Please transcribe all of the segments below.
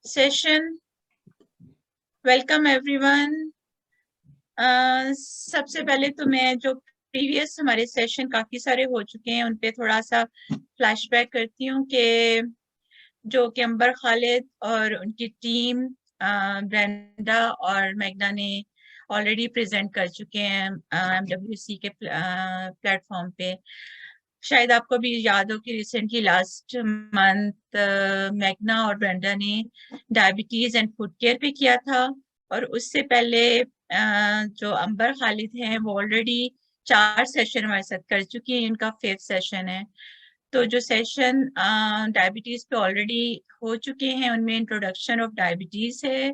session. Welcome everyone. सबसे पहले तो मैं जो प्रीवियस हमारे सेशन काफी सारे हो चुके हैं उन पे थोड़ा सा फ्लैशबैक करती हूँ कि जो कि अंबर खालिद और उनकी टीम ब्रेंडा और मैगना ने ऑलरेडी प्रेजेंट कर चुके हैं MWC के प्लेटफॉर्म पे। शायद आपको भी याद हो कि रिसेंटली लास्ट मंथ मैगना और ब्रेंडा ने डायबिटीज एंड फूड केयर पे किया था, और उससे पहले जो अंबर खालिद हैं वो ऑलरेडी 4 सेशन हमारे साथ कर चुकी हैं, इनका 5th सेशन है। तो जो सेशन डायबिटीज पे ऑलरेडी हो चुके हैं उनमें इंट्रोडक्शन ऑफ डायबिटीज है,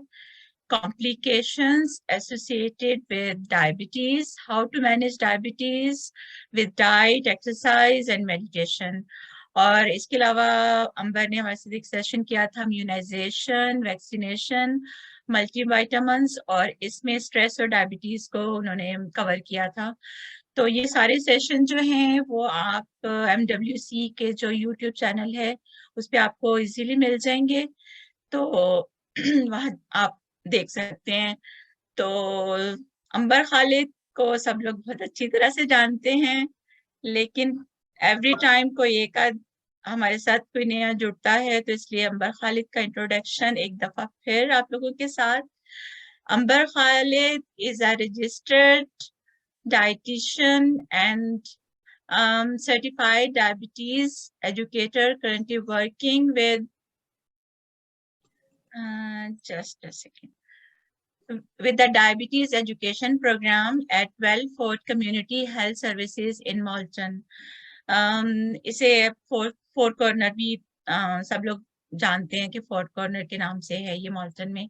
complications associated with diabetes, how to manage diabetes with diet, exercise and medication. और इसके अलावा अंबर ने हमारे साथ एक सेशन किया था इम्यूनाइजेशन, वैक्सीनेशन, मल्टीविटामिन्स, और इसमें स्ट्रेस और डायबिटीज को उन्होंने कवर किया था। तो ये सारे सेशन जो हैं वो आप MWC के जो YouTube चैनल है उस पर आपको इजीली मिल जाएंगे, तो वहाँ आप देख सकते हैं। तो अंबर खालिद को सब लोग बहुत अच्छी तरह से जानते हैं, लेकिन एवरी टाइम कोई एक आध हमारे साथ कोई नया जुड़ता है, तो इसलिए अंबर खालिद का इंट्रोडक्शन एक दफा फिर आप लोगों के साथ। Ambar Khalid is a registered dietitian and certified diabetes educator, currently working with just a second with the diabetes education program at Wellford Community Health Services in Malton. इसे फोर कॉर्नर भी सब लोग जानते हैं कि फोर्ट कॉर्नर के नाम से है ये माल्टन में।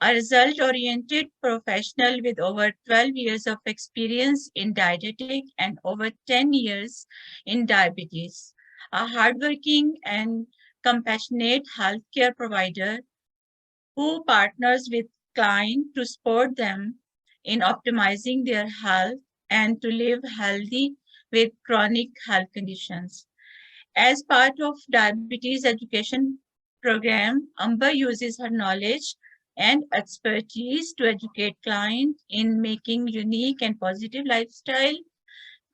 A result-oriented professional with over 12 years of experience in dietetic and over 10 years in diabetes. A hardworking and compassionate healthcare provider who partners with clients to support them in optimizing their health and to live healthy with chronic health conditions. As part of diabetes education program, Amber uses her knowledge and expertise to educate clients in making unique and positive lifestyle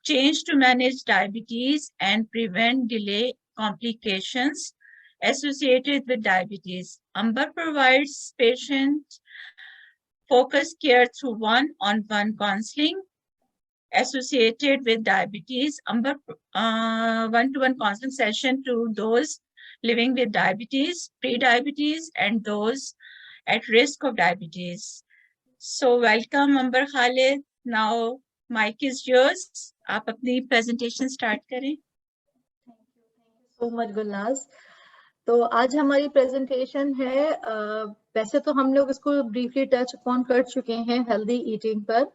change to manage diabetes and prevent delay complications associated with diabetes. Amber provides patient focused care through one-on-one counseling associated with diabetes. Amber one-to-one counseling session to those living with diabetes, pre-diabetes, and those at risk of diabetes. So welcome Amber Khalid. Now mic is yours. आप अपनी presentation start करें. So much Gulnaz. तो आज हमारी presentation है, वैसे तो हम लोग इसको ब्रीफली टच अपॉन कर चुके हैं हेल्दी ईटिंग पर,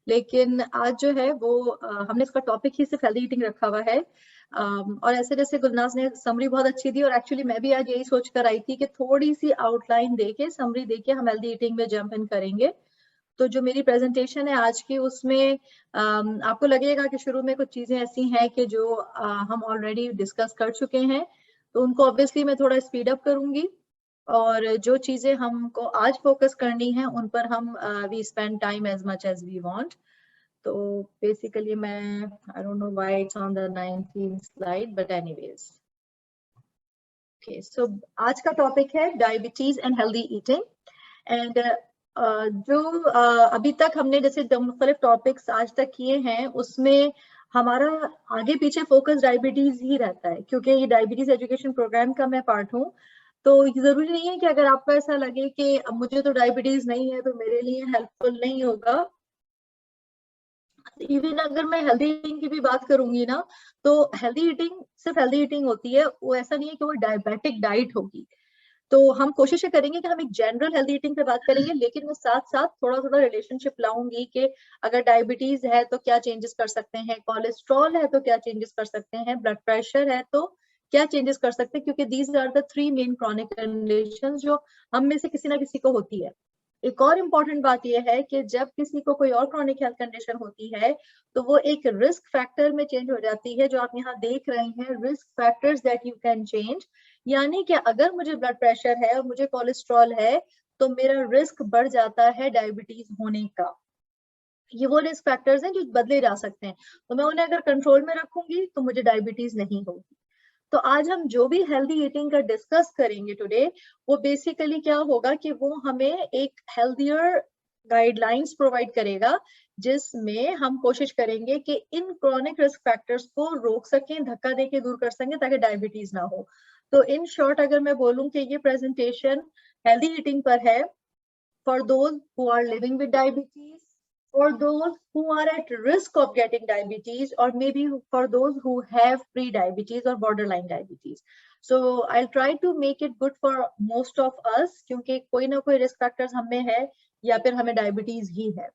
लेकिन आज जो है वो हमने इसका टॉपिक ही सिर्फ हेल्दी ईटिंग रखा हुआ है। और ऐसे जैसे गुलनाज ने समरी बहुत अच्छी दी, और एक्चुअली मैं भी आज यही सोच कर आई थी कि थोड़ी सी आउटलाइन देके समरी देके हम हेल्दी ईटिंग में जंप इन करेंगे। तो जो मेरी प्रेजेंटेशन है आज की, उसमें आपको लगेगा कि शुरू में कुछ चीजें ऐसी हैं कि जो हम ऑलरेडी डिस्कस कर चुके हैं, तो उनको ऑब्वियसली मैं थोड़ा स्पीड अप करूंगी, और जो चीजें हमको आज फोकस करनी है उन पर हम we spend time as much as we want. तो बेसिकली मैं I don't know why it's on the 19th slide, but anyways okay. So आज का टॉपिक है diabetes and healthy eating. And जो अभी तक हमने जैसे मुख्तलिफ टॉपिक्स आज तक किए हैं, उसमें हमारा आगे पीछे फोकस डायबिटीज ही रहता है, क्योंकि ये डायबिटीज एजुकेशन प्रोग्राम का मैं पार्ट हूँ। तो जरूरी नहीं है कि अगर आपको ऐसा लगे कि अब मुझे तो डायबिटीज नहीं है तो मेरे लिए हेल्पफुल नहीं होगा। इवन अगर मैं हेल्दी ईटिंग की भी बात करूंगी ना, तो हेल्दी ईटिंग सिर्फ हेल्दी ईटिंग होती है, वो ऐसा नहीं है कि वो डायबिटिक डाइट होगी। तो हम कोशिश करेंगे कि हम एक जनरल हेल्दी ईटिंग पे बात करेंगे, लेकिन मैं साथ साथ थोड़ा थोड़ा रिलेशनशिप लाऊंगी कि अगर डायबिटीज है तो क्या चेंजेस कर सकते हैं, कोलेस्ट्रॉल है तो क्या चेंजेस कर सकते हैं, ब्लड प्रेशर है तो क्या चेंजेस कर सकते हैं, क्योंकि these are the 3 main chronic conditions जो हम में से किसी ना किसी को होती है। एक और इम्पॉर्टेंट बात यह है कि जब किसी को कोई और क्रॉनिक हेल्थ कंडीशन होती है तो वो एक रिस्क फैक्टर में चेंज हो जाती है, जो आप यहाँ देख रहे हैं, risk factors that you can change. यानी कि अगर मुझे ब्लड प्रेशर है और मुझे कोलेस्ट्रॉल है तो मेरा रिस्क बढ़ जाता है डायबिटीज होने का। ये वो रिस्क फैक्टर्स हैं जो बदले जा सकते हैं, तो मैं उन्हें अगर कंट्रोल में रखूंगी तो मुझे डायबिटीज नहीं होगी। तो आज हम जो भी हेल्दी ईटिंग का डिस्कस करेंगे टुडे, वो बेसिकली क्या होगा कि वो हमें एक हेल्दियर गाइडलाइंस प्रोवाइड करेगा, जिसमें हम कोशिश करेंगे कि इन क्रॉनिक रिस्क फैक्टर्स को रोक सकें, धक्का देके दूर कर सकें, ताकि डायबिटीज ना हो। तो इन शॉर्ट अगर मैं बोलूं कि ये प्रेजेंटेशन हेल्दी ईटिंग पर है, for those who are living with diabetes, for those who are at risk of getting diabetes, or maybe for those who have pre-diabetes or borderline diabetes. So I'll try to make it good for most of us, क्योंकि कोई ना कोई risk factors हमें है या फिर हमें diabetes ही है।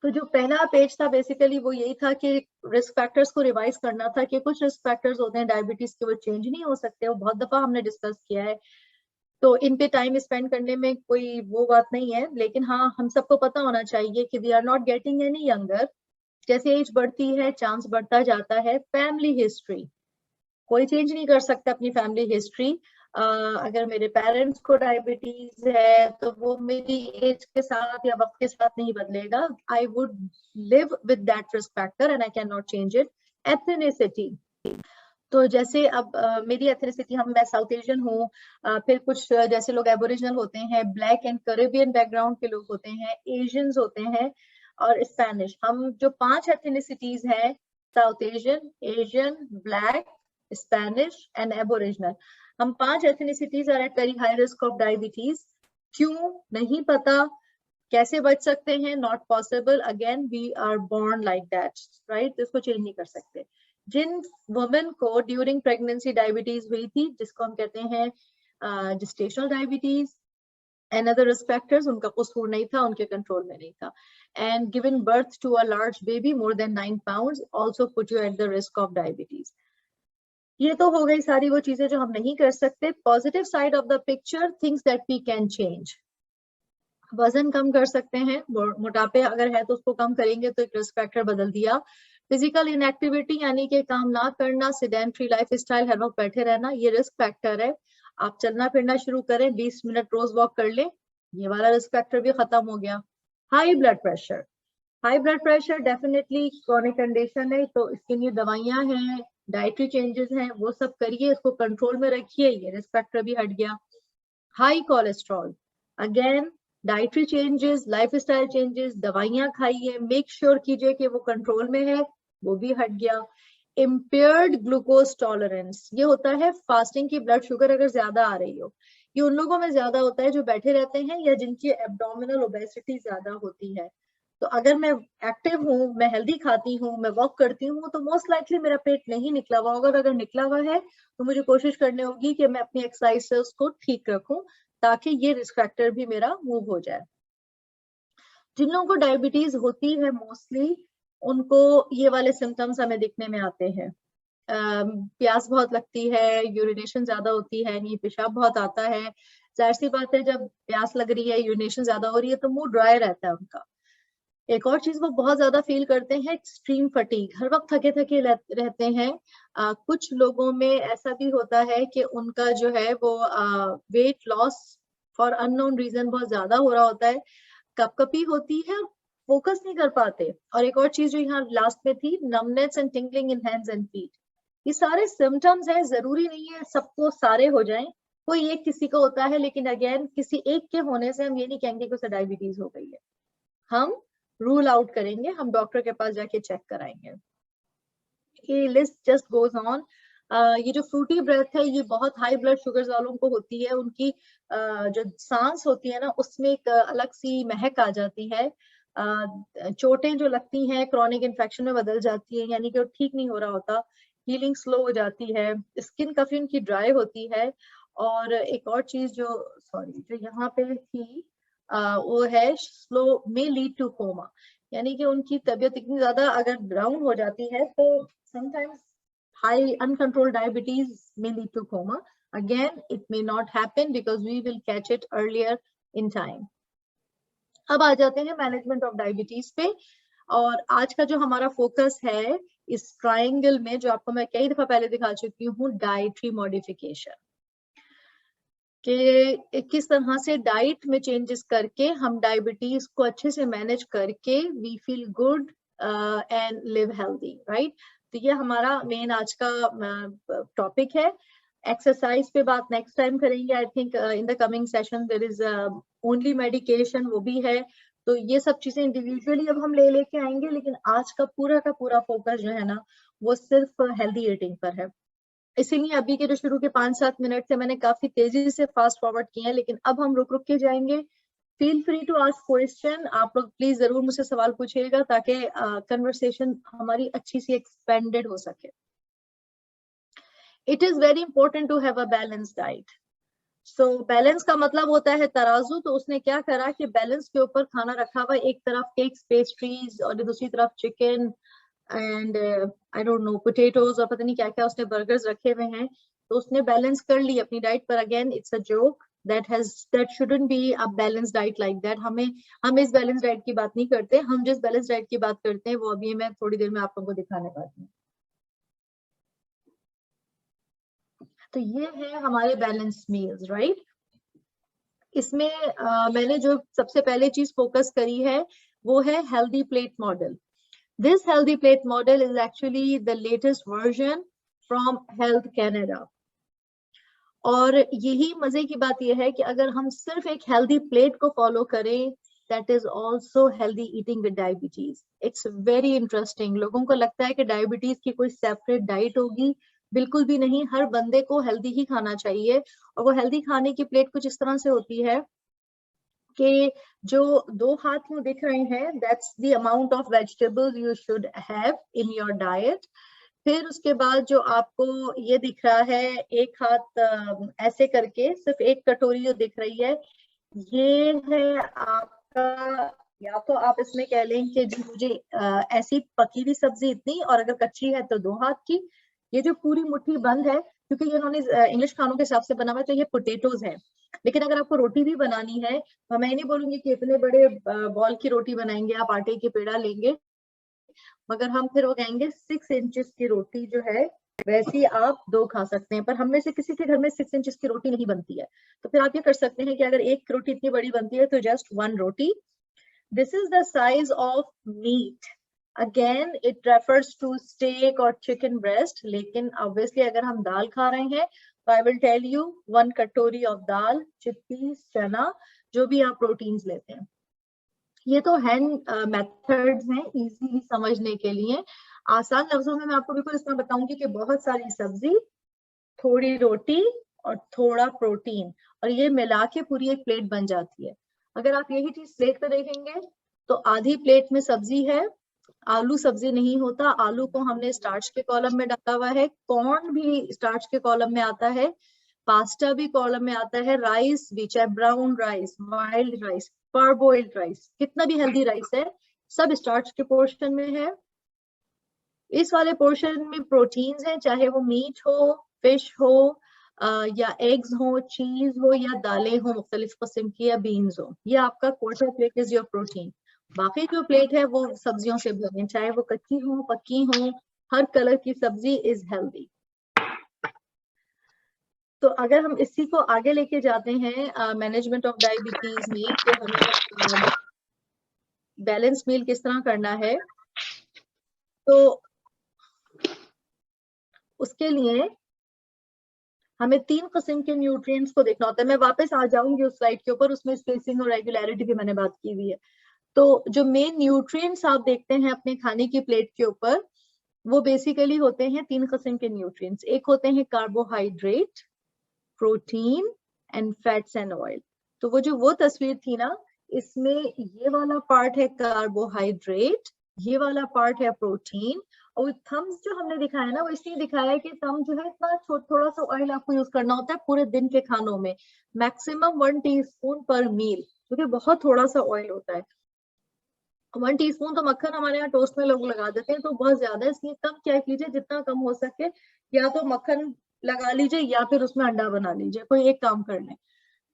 तो जो पहला पेज था बेसिकली वो यही था कि रिस्क फैक्टर्स को रिवाइज करना था, कि कुछ रिस्क फैक्टर्स होते हैं डायबिटीज के, वो चेंज नहीं हो सकते, वो बहुत दफा हमने डिस्कस किया है, तो इन पे टाइम स्पेंड करने में कोई वो बात नहीं है। लेकिन हाँ, हम सबको पता होना चाहिए कि we are not getting any younger, जैसे एज बढ़ती है चांस बढ़ता जाता है। फैमिली हिस्ट्री कोई चेंज नहीं कर सकता अपनी फैमिली हिस्ट्री। अगर मेरे पेरेंट्स को डायबिटीज है तो वो मेरी एज के साथ या वक्त के साथ नहीं बदलेगा। I would live with that risk factor and I can not change it. Ethnicity, तो जैसे अब मेरी एथनिसिटी, मैं साउथ एशियन हूँ, फिर कुछ जैसे लोग एबोरिजिनल होते हैं, ब्लैक एंड कैरेबियन बैकग्राउंड के लोग होते हैं, एशियंस होते हैं, और स्पेनिश। हम जो 5 एथनिसिटीज हैं, South Asian, Asian, black, Spanish and Aboriginal, हम 5 ethnicities are at very high risk of diabetes. क्यों नहीं पता, कैसे बच सकते हैं, not possible. Again we are born like that, right, इसको चेंज नहीं कर सकते। जिन वुमेन को ड्यूरिंग प्रेगनेंसी डायबिटीज हुई थी, जिसको हम कहते हैं gestational diabetes, and other risk factors, उनका कसूर नहीं था, उनके कंट्रोल में नहीं था। And given birth to a large baby more than 9 pounds also put you at the risk of diabetes. ये तो हो गई सारी वो चीजें जो हम नहीं कर सकते। Positive side of the picture, things that we can change. वजन कम कर सकते हैं, मोटापे अगर है तो उसको कम करेंगे, तो एक रिस्क फैक्टर बदल दिया। फिजिकल इनएक्टिविटी यानी कि काम ना करना, सेडेंटरी लाइफ स्टाइल, हर वक्त बैठे रहना, ये रिस्क फैक्टर है। आप चलना फिरना शुरू करें, 20 मिनट रोज वॉक कर लें, ये वाला रिस्क फैक्टर भी खत्म हो गया। High blood pressure, high blood pressure definitely chronic condition है, तो इसके लिए दवाइयां हैं, डाइटरी चेंजेस हैं, वो सब करिए, इसको कंट्रोल में रखिए, ये रिस्क फैक्टर भी हट गया। High cholesterol, again dietary changes, lifestyle changes, दवाइयां खाइए, मेक श्योर कीजिए कि वो कंट्रोल में है, वो भी हट गया। इम्पेयर्ड ग्लूकोज टॉलरेंस, ये होता है फास्टिंग की ब्लड शुगर अगर ज्यादा आ रही हो, ये उन लोगों में ज्यादा होता है जो बैठे रहते हैं या जिनकी एब्डोमिनल ओबेसिटी ज्यादा होती है। तो अगर मैं एक्टिव हूँ, मैं हेल्दी खाती हूँ, मैं वॉक करती हूँ, तो मोस्ट लाइकली मेरा पेट नहीं निकला हुआ होगा। अगर निकला हुआ है तो मुझे कोशिश करनी होगी कि मैं अपनी एक्सरसाइज से उसको ठीक रखूं, ताकि ये रिस्क फैक्टर भी मेरा मूव हो जाए। जिन लोगों को डायबिटीज होती है मोस्टली, उनको ये वाले सिम्टम्स हमें दिखने में आते हैं। प्यास बहुत लगती है, यूरिनेशन ज्यादा होती है, नहीं पेशाब बहुत आता है। जाहिर सी बात है, जब प्यास लग रही है, यूरिनेशन ज्यादा हो रही है, तो मुंह ड्राई रहता है उनका। एक और चीज वो बहुत ज्यादा फील करते हैं, एक्सट्रीम फटीग, हर वक्त थके थके रहते हैं। कुछ लोगों में ऐसा भी होता है कि उनका जो है वो weight loss for unknown reason बहुत ज्यादा हो रहा होता है, कपकपी होती है, फोकस नहीं कर पाते। और एक और चीज जो यहाँ लास्ट में थी, numbness and tingling in hands and feet. ये सारे सिम्टम्स हैं, जरूरी नहीं है सबको सारे हो जाएं, कोई एक किसी को होता है, लेकिन अगेन किसी एक के होने से हम ये नहीं कहेंगे कि उसे डायबिटीज हो गई है। हम रूल आउट करेंगे, हम डॉक्टर के पास जाके चेक कराएंगे। ये लिस्ट जस्ट गोज ऑन। ये जो फ्रूटी ब्रेथ है, ये बहुत हाई ब्लड शुगर वालों को होती है, उनकी जो सांस होती है ना, उसमें एक अलग सी महक आ जाती है। चोटें जो लगती हैं क्रॉनिक इन्फेक्शन में बदल जाती है, यानी कि वो ठीक नहीं हो रहा होता, हीलिंग स्लो हो जाती है, स्किन काफी उनकी ड्राई होती है। और एक और चीज जो जो यहाँ पे थी, वो है स्लो में लीड टू कोमा, यानी कि उनकी तबीयत इतनी ज्यादा अगर डाउन हो जाती है तो sometimes high uncontrolled diabetes may lead to coma. Again, it may not happen because we will catch it earlier in time. अब आ जाते हैं मैनेजमेंट ऑफ डायबिटीज पे। और आज का जो हमारा फोकस है इस ट्रायंगल में, जो आपको मैं कई दफा पहले दिखा चुकी हूँ, डाइटरी मॉडिफिकेशन, कि किस तरह से डाइट में चेंजेस करके हम डायबिटीज को अच्छे से मैनेज करके we feel good and live healthy, right. तो ये हमारा मेन आज का टॉपिक है। एक्सरसाइज पे बात नेक्स्ट टाइम करेंगे, I think in the coming session there is only medication, वो भी है। तो ये सब चीजें इंडिविजुअली अब हम ले लेके आएंगे, लेकिन आज का पूरा फोकस जो है ना वो सिर्फ हेल्दी ईटिंग पर है। इसीलिए अभी के जो शुरू के 5-7 मिनट से मैंने काफी तेजी से फास्ट फॉरवर्ड किए हैं, लेकिन अब हम रुक रुक के जाएंगे। Feel free to ask question, आप लोग प्लीज जरूर मुझसे सवाल पूछिएगा ताकि कन्वर्सेशन हमारी अच्छी सी एक्सपेंडेड हो सके। It is very important to have a balance diet. So balance का मतलब होता है तराजू। तो उसने क्या करा कि बैलेंस के ऊपर खाना रखा हुआ, एक तरफ केक्स पेस्ट्रीज और दूसरी तरफ chicken and I don't no potatoes और पता नहीं क्या क्या उसने बर्गर्स रखे हुए हैं। तो उसने बैलेंस कर ली अपनी डाइट पर। Again it's a joke, that shouldn't be a balanced diet like that। हम इस बैलेंस डाइट की बात नहीं करते। हम जिस बैलेंस डाइट की बात करते हैं वो अभी मैं थोड़ी देर में आप लोगों को दिखाने वाली हूँ। तो ये है हमारे बैलेंस मील्स, राइट। इसमें मैंने जो सबसे पहले चीज फोकस करी है वो है healthy plate model. This healthy plate model is actually the latest version from Health Canada। और यही मजे की बात यह है कि अगर हम सिर्फ एक हेल्दी प्लेट को फॉलो करें, that is also healthy eating with diabetes। It's very interesting। लोगों को लगता है कि डायबिटीज की कोई सेपरेट डाइट होगी, बिल्कुल भी नहीं। हर बंदे को हेल्दी ही खाना चाहिए। और वो हेल्दी खाने की प्लेट कुछ इस तरह से होती है कि जो 2 हाथ में दिख रहे हैं, that's the amount of vegetables you should have in your diet. फिर उसके बाद जो आपको ये दिख रहा है, एक हाथ ऐसे करके सिर्फ एक कटोरी जो दिख रही है, ये है आपका, या तो आप इसमें कह लें कि जी मुझे ऐसी पकी हुई सब्जी इतनी, और अगर कच्ची है तो 2 हाथ की। ये जो पूरी मुट्ठी बंद है, क्योंकि ये इन्होंने इंग्लिश खानों के हिसाब से बना हुआ है, तो ये पोटेटोज है। लेकिन अगर आपको रोटी भी बनानी है तो मैं नहीं बोलूंगी कि इतने बड़े बॉल की रोटी बनाएंगे, आप आटे की पेड़ा लेंगे, मगर हम फिर वो कहेंगे 6 इंचेस की रोटी जो है वैसी आप 2 खा सकते हैं। पर हम में से किसी के घर में 6 इंचेस की रोटी नहीं बनती है, तो फिर आप ये कर सकते हैं कि अगर एक रोटी इतनी बड़ी बनती है तो जस्ट 1 रोटी। This is the size of meat. Again it refers to steak और चिकन ब्रेस्ट, लेकिन ऑब्वियसली अगर हम दाल खा रहे हैं तो आई विल टेल यू 1 कटोरी ऑफ दाल, चिकपीस, चना, जो भी आप प्रोटीन्स लेते हैं। ये तो हैंड मेथड्स हैं इजीली समझने के लिए। आसान लफ्जों में मैं आपको बिल्कुल इसमें बताऊंगी कि बहुत सारी सब्जी, थोड़ी रोटी और थोड़ा प्रोटीन, और ये मिला के पूरी एक प्लेट बन जाती है। अगर आप यही चीज प्लेट पे देखेंगे तो आधी प्लेट में सब्जी है। आलू सब्जी नहीं होता, आलू को हमने स्टार्च के कॉलम में डाला हुआ है, कॉर्न भी स्टार्च के कॉलम में आता है, पास्ता भी कॉलम में आता है, राइस भी, चाहे brown rice, wild rice, parboiled rice, कितना भी हेल्दी राइस है, सब स्टार्च के पोर्शन में है। इस वाले पोर्शन में प्रोटीन्स हैं, चाहे वो मीट हो, फिश हो, या एग्स हो, चीज हो, या दालें हो मुख्तलिफ किस्म की, या बीन्स हो। ये आपका quarter plate is your protein. बाकी जो प्लेट है वो सब्जियों से भरी, चाहे वो कच्ची हो, पक्की हो, हर कलर की सब्जी इज हेल्दी। तो अगर हम इसी को आगे लेके जाते हैं मैनेजमेंट ऑफ डायबिटीज में, कि हमें बैलेंस मील किस तरह करना है, तो उसके लिए हमें 3 किस्म के न्यूट्रिएंट्स को देखना होता है। मैं वापस आ जाऊंगी उस स्लाइड के ऊपर, उसमें स्पेसिंग और रेगुलरिटी भी मैंने बात की हुई है। तो जो मेन न्यूट्रिएंट्स आप देखते हैं अपने खाने की प्लेट के ऊपर, वो बेसिकली होते हैं 3 किस्म के न्यूट्रिएंट्स। एक होते हैं carbohydrate, protein and fats and oil. तो वो तस्वीर थी ना, इसमें ये वाला पार्ट है कार्बोहाइड्रेट, ये वाला पार्ट है प्रोटीन, और थम्स जो हमने दिखाया ना वो इसलिए दिखाया है कि थम जो है इतना थोड़ा सा ऑयल आपको यूज करना होता है पूरे दिन के खानों में, मैक्सिमम 1 टीस्पून पर मील, क्योंकि बहुत थोड़ा सा ऑयल होता है। 1 टीस्पून तो मक्खन हमारे यहाँ टोस्ट में लोग लगा देते हैं, तो बहुत ज्यादा, इसलिए कम क्या कीजिए, जितना कम हो सके, या तो मक्खन लगा लीजिए या फिर उसमें अंडा बना लीजिए, कोई एक काम कर लें।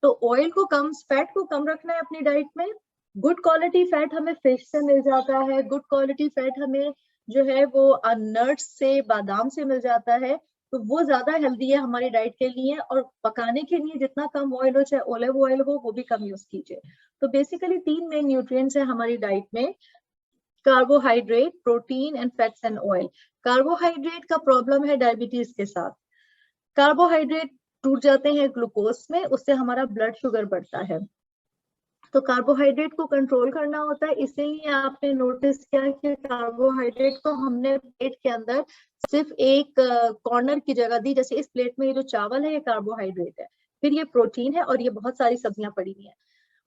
तो ऑयल को कम, फैट को कम रखना है अपनी डाइट में, गुड क्वालिटी फैट हमें फिश से मिल जाता है, गुड क्वालिटी फैट हमें जो है वो नट्स से, बादाम से मिल जाता है, तो वो ज्यादा हेल्दी है हमारी डाइट के लिए। और पकाने के लिए जितना कम ऑयल हो, चाहे ओलिव ऑयल हो, वो भी कम यूज कीजिए। तो बेसिकली 3 मेन न्यूट्रिएंट्स है हमारी डाइट में, carbohydrate, protein and fats and oil. Carbohydrate का प्रॉब्लम है डायबिटीज के साथ। कार्बोहाइड्रेट टूट जाते हैं ग्लूकोज में, उससे हमारा ब्लड शुगर बढ़ता है। तो कार्बोहाइड्रेट को कंट्रोल करना होता है। इससे ही आपने नोटिस किया कि कार्बोहाइड्रेट को हमने प्लेट के अंदर सिर्फ एक कॉर्नर की जगह दी। जैसे इस प्लेट में ये जो चावल है ये कार्बोहाइड्रेट है, फिर ये प्रोटीन है, और ये बहुत सारी सब्जियां पड़ी हुई हैं।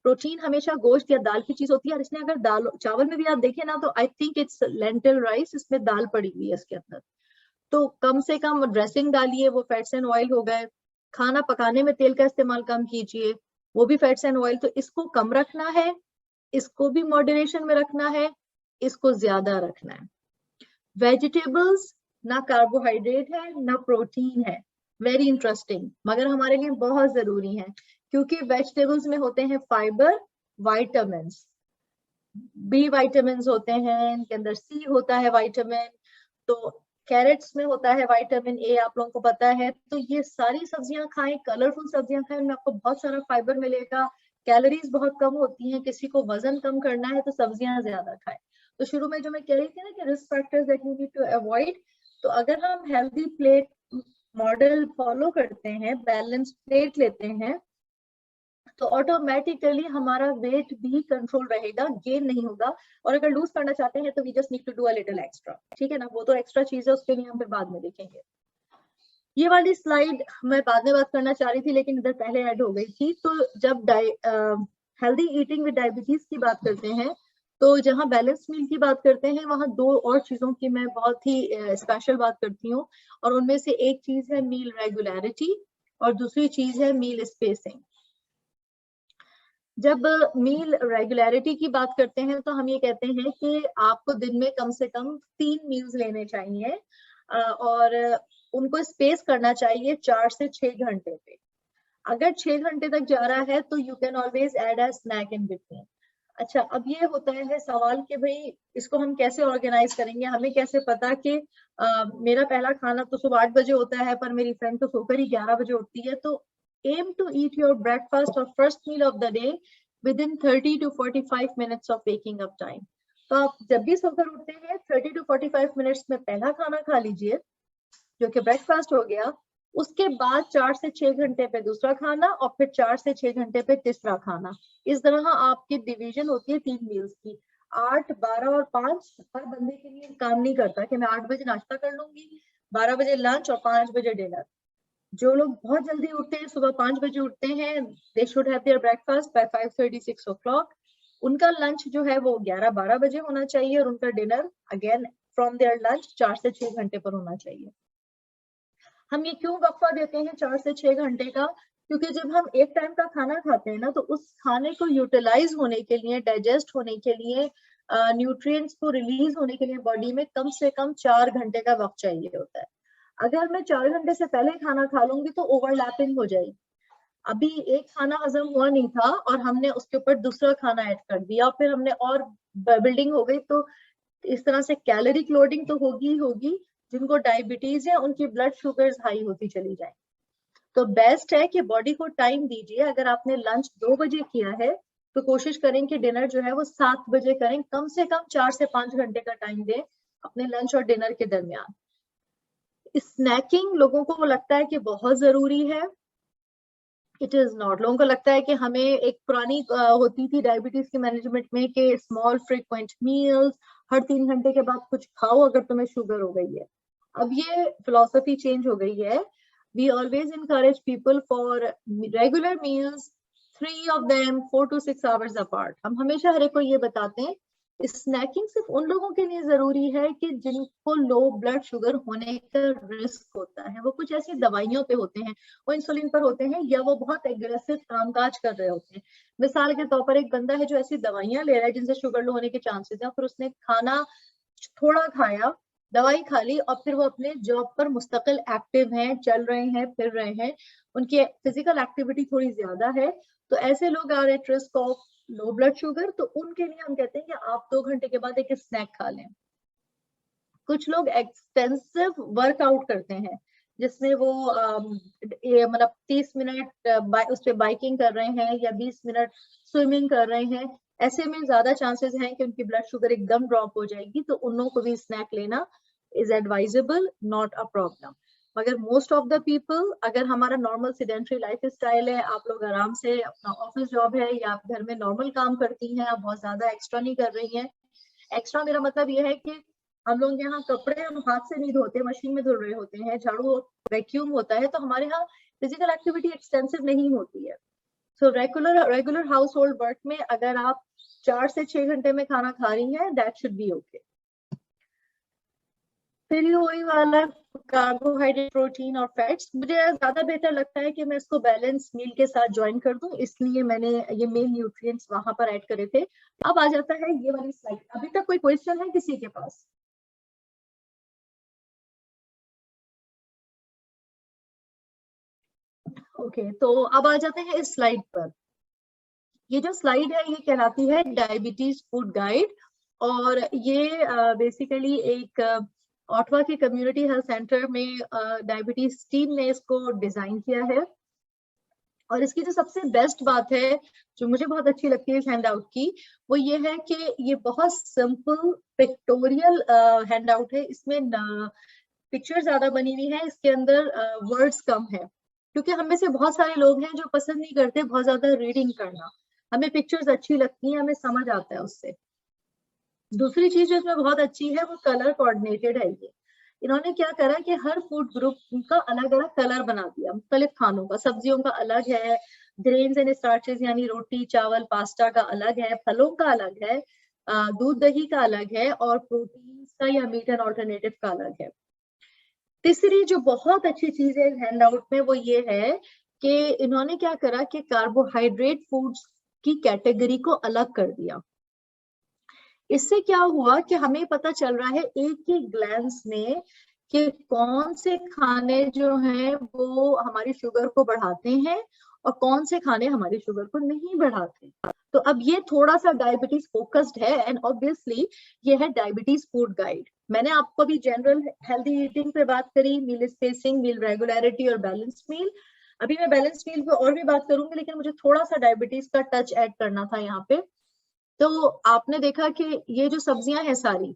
प्रोटीन हमेशा गोश्त या दाल की चीज होती है, और इसमें अगर दाल चावल में भी आप देखें ना, तो I think it's lentil rice, इसमें दाल पड़ी हुई है इसके अंदर। तो कम से कम ड्रेसिंग डालिए, वो फैट्स एंड ऑयल हो गए। खाना पकाने में तेल का इस्तेमाल कम कीजिए, वो भी फैट्स एंड ऑयल। तो इसको कम रखना है, इसको भी मॉडरेशन में रखना है, इसको ज्यादा रखना है। वेजिटेबल्स ना कार्बोहाइड्रेट है ना प्रोटीन है, वेरी इंटरेस्टिंग, मगर हमारे लिए बहुत जरूरी है, क्योंकि वेजिटेबल्स में होते हैं फाइबर, वाइटामिन, बी वाइटामिन होते हैं, इनके अंदर सी होता है वाइटामिन, तो कैरेट्स में होता है विटामिन ए, आप लोगों को पता है। तो ये सारी सब्जियां खाएं, कलरफुल सब्जियां खाएं, उनमें आपको बहुत सारा फाइबर मिलेगा, कैलोरीज बहुत कम होती हैं। किसी को वजन कम करना है तो सब्जियां ज्यादा खाएं। तो शुरू में जो मैं कह रही थी ना कि risk factors that you need to avoid, तो अगर हम हेल्दी प्लेट मॉडल फॉलो करते हैं, बैलेंस प्लेट लेते हैं, तो ऑटोमेटिकली हमारा वेट भी कंट्रोल रहेगा, गेन नहीं होगा। और अगर लूज करना चाहते हैं तो we just need to do a little extra, ठीक है ना, वो तो एक्स्ट्रा चीज है, उसके लिए हम फिर बाद में देखेंगे। ये वाली स्लाइड मैं बाद में बात करना चाह रही थी, लेकिन इधर पहले ऐड हो गई थी। तो जब हेल्दी ईटिंग विद डायबिटीज की बात करते हैं, तो जहाँ बैलेंस मील की बात करते हैं, वहाँ 2 और चीजों की मैं बहुत ही स्पेशल बात करती हूँ। और उनमें से एक चीज है मील रेगुलरिटी, और दूसरी चीज है मील स्पेसिंग। जब मील रेगुलरिटी की बात करते हैं, तो हम ये कहते हैं कि आपको दिन में कम से कम 3 मील्स लेने चाहिए, और उनको स्पेस करना चाहिए 4 से 6 घंटे पे। अगर 6 घंटे तक जा रहा है तो you can always add a snack in between. अच्छा, अब ये होता है सवाल कि भाई इसको हम कैसे ऑर्गेनाइज करेंगे, हमें कैसे पता कि मेरा पहला खाना तो सुबह 8 बजे होता है, पर मेरी फ्रेंड तो सोकर ही 11 बजे उठती है। तो aim to eat your breakfast or first meal of the day within 30 to 45 minutes of waking up time. तो आप जब भी सोकर उठते हैं 30 to 45 मिनट्स में पहला खाना खा लीजिए, जो कि ब्रेकफास्ट हो गया। उसके बाद 4 से 6 घंटे पे दूसरा खाना, और फिर 4 से 6 घंटे पे तीसरा खाना। इस तरह आपकी डिवीजन होती है 3 मील्स की। 8, 12 और 5 हर बंदे के लिए काम नहीं करता कि मैं 8 बजे नाश्ता कर लूंगी, 12 बजे लंच और 5 बजे डिनर। जो लोग बहुत जल्दी उठते हैं, सुबह 5 बजे उठते हैं, they should have their breakfast by 5:30, 6 o'clock। उनका लंच जो है वो 11-12 बजे होना चाहिए, और उनका dinner again from there lunch 4 से 6 घंटे पर होना चाहिए। हम ये क्यों वक्फा देते हैं 4 से 6 घंटे का? क्योंकि जब हम एक टाइम का खाना खाते हैं ना, तो उस खाने को यूटिलाइज होने के लिए, डाइजेस्ट होने के लिए, न्यूट्रिएंट्स को रिलीज होने के लिए बॉडी में कम से कम 4 घंटे का वक्त चाहिए होता है। अगर मैं 4 घंटे से पहले खाना खा लूंगी तो ओवरलैपिंग हो जाएगी। अभी एक खाना हजम हुआ नहीं था और हमने उसके ऊपर दूसरा खाना ऐड कर दिया, फिर हमने और बिल्डिंग हो गई। तो इस तरह से कैलोरिक लोडिंग तो होगी ही होगी। जिनको डायबिटीज है उनकी ब्लड शुगर्स हाई होती चली जाए। तो बेस्ट है कि बॉडी को टाइम दीजिए। अगर आपने लंच 2 बजे किया है तो कोशिश करें कि डिनर जो है वो 7 बजे करें। कम से कम 4 से 5 घंटे का टाइम दें अपने लंच और डिनर के दरमियान। स्नैकिंग लोगों को लगता है कि बहुत जरूरी है, इट इज नॉट। लोगों को लगता है कि हमें, एक पुरानी होती थी डायबिटीज के मैनेजमेंट में कि स्मॉल फ्रीक्वेंट मील्स, हर 3 घंटे के बाद कुछ खाओ अगर तुम्हें शुगर हो गई है। अब ये फिलॉसफी चेंज हो गई है। We always encourage people for regular meals, 3 of them 4 to 6 hours apart। हम हमेशा हर एक को ये बताते हैं स्नैकिंग सिर्फ उन लोगों के लिए जरूरी है कि जिनको लो ब्लड शुगर होने का रिस्क होता है। वो कुछ ऐसी दवाइयों पे होते हैं, वो इंसुलिन पर होते हैं, या वो बहुत एग्रेसिव कामकाज कर रहे होते हैं। मिसाल के तौर पर एक बंदा है जो ऐसी दवाइयां ले रहा है जिनसे शुगर लो होने के चांसेस है, फिर उसने खाना थोड़ा खाया, दवाई खा ली, और फिर वो अपने जॉब पर मुस्तकिल एक्टिव हैं, चल रहे हैं, फिर रहे हैं, उनकी फिजिकल एक्टिविटी थोड़ी ज्यादा है। तो ऐसे लोग are at risk of low blood sugar, तो उनके लिए हम कहते हैं कि आप 2 घंटे के बाद एक स्नैक खा लें। कुछ लोग एक्सटेंसिव वर्कआउट करते हैं जिसमें वो मतलब 30 मिनट उस पे बाइकिंग कर रहे हैं या 20 मिनट स्विमिंग कर रहे हैं, ऐसे में ज्यादा चांसेस हैं कि उनकी ब्लड शुगर एकदम ड्रॉप हो जाएगी, तो उन लोगों को भी स्नैक लेना is advisable, not a problem. मगर मोस्ट ऑफ द पीपल, अगर हमारा नॉर्मल सिडेंट्री लाइफ स्टाइल है, आप लोग आराम से अपना ऑफिस जॉब है या आप घर में नॉर्मल काम करती हैं, आप बहुत ज्यादा एक्स्ट्रा नहीं कर रही हैं। एक्स्ट्रा मेरा मतलब ये है कि हम लोग यहाँ कपड़े हम हाथ से नहीं धोते, मशीन में धुल रहे होते हैं, झाड़ू वैक्यूम होता है, तो हमारे यहाँ फिजिकल एक्टिविटी एक्सटेंसिव नहीं होती है। So regular house hold work में अगर आप 4 से 6 घंटे में खाना खा रही हैं, दैट शुड बी ओके। फिर ये वही वाला कार्बोहाइड्रेट, प्रोटीन और फैट्स, मुझे ज्यादा बेहतर लगता है कि मैं इसको बैलेंस मील के साथ ज्वाइन कर दूं, इसलिए मैंने ये मेन न्यूट्रिएंट्स वहां पर ऐड करे थे। अब आ जाता है ये वाली स्लाइड। अभी तक कोई क्वेश्चन है किसी के पास? ओके, तो अब आ जाते हैं इस स्लाइड पर। ये जो स्लाइड है ये कहलाती है डायबिटीज फूड गाइड, और ये बेसिकली एक ऑटवा के कम्युनिटी हेल्थ सेंटर में डायबिटीज टीम ने इसको डिजाइन किया है। और इसकी जो सबसे बेस्ट बात है, जो मुझे बहुत अच्छी लगती है इस हैंडआउट की, वो ये है कि ये बहुत सिंपल पिक्टोरियल हैंडआउट है। इसमें पिक्चर ज्यादा बनी हुई है, इसके अंदर वर्ड्स कम है, क्योंकि हम में से बहुत सारे लोग हैं जो पसंद नहीं करते बहुत ज्यादा रीडिंग करना। हमें पिक्चर्स अच्छी लगती हैं, हमें समझ आता है उससे। दूसरी चीज जो इसमें बहुत अच्छी है वो कलर कोऑर्डिनेटेड है। ये इन्होंने क्या करा कि हर फूड ग्रुप का अलग अलग कलर बना दिया, मुख्तलिफ खानों का। सब्जियों का अलग है, ग्रेन्स एंड स्टार्चेस यानी रोटी चावल पास्ता का अलग है, फलों का अलग है, दूध दही का अलग है, और प्रोटीन का या मीट एंड ऑल्टरनेटिव का अलग है। तीसरी जो बहुत अच्छी चीज है हैंडआउट में वो ये है कि इन्होंने क्या करा कि कार्बोहाइड्रेट फूड्स की कैटेगरी को अलग कर दिया। इससे क्या हुआ कि हमें पता चल रहा है एक ही ग्लैंस में कि कौन से खाने जो हैं वो हमारी शुगर को बढ़ाते हैं और कौन से खाने हमारी शुगर को नहीं बढ़ाते। तो अब ये थोड़ा सा डायबिटीज फोकस्ड है, एंड ऑब्वियसली ये है डायबिटीज फूड गाइड। मैंने आपको अभी जनरल हेल्दी ईटिंग पे बात करी, मील स्पेसिंग, मील रेगुलरिटी और बैलेंस मील। अभी मैं बैलेंस मील पे और भी बात करूंगी, लेकिन मुझे थोड़ा सा डायबिटीज का टच ऐड करना था यहाँ पे। तो आपने देखा कि ये जो सब्जियां हैं सारी,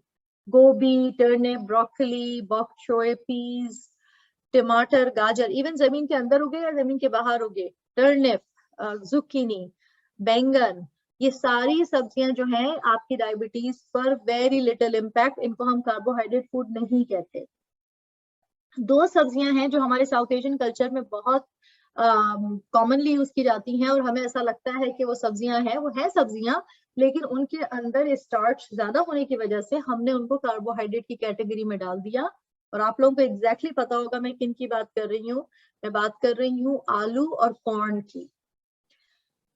गोभी, टर्निप, ब्रोकली, बॉक छोए, पीज, टमाटर, गाजर, इवन जमीन के अंदर उगे या जमीन के बाहर उगे, टर्निप, जुकीनी, बैंगन, ये सारी सब्जियां जो हैं आपकी डायबिटीज पर वेरी लिटिल इम्पैक्ट, इनको हम कार्बोहाइड्रेट फूड नहीं कहते। दो सब्जियां हैं जो हमारे साउथ एशियन कल्चर में बहुत कॉमनली यूज की जाती हैं, और हमें ऐसा लगता है कि वो सब्जियां हैं, वो है सब्जियां, लेकिन उनके अंदर स्टार्च ज्यादा होने की वजह से हमने उनको कार्बोहाइड्रेट की कैटेगरी में डाल दिया। और आप लोगों को एग्जैक्टली पता होगा मैं किन की बात कर रही हूँ। मैं बात कर रही हूँ आलू और कॉर्न की।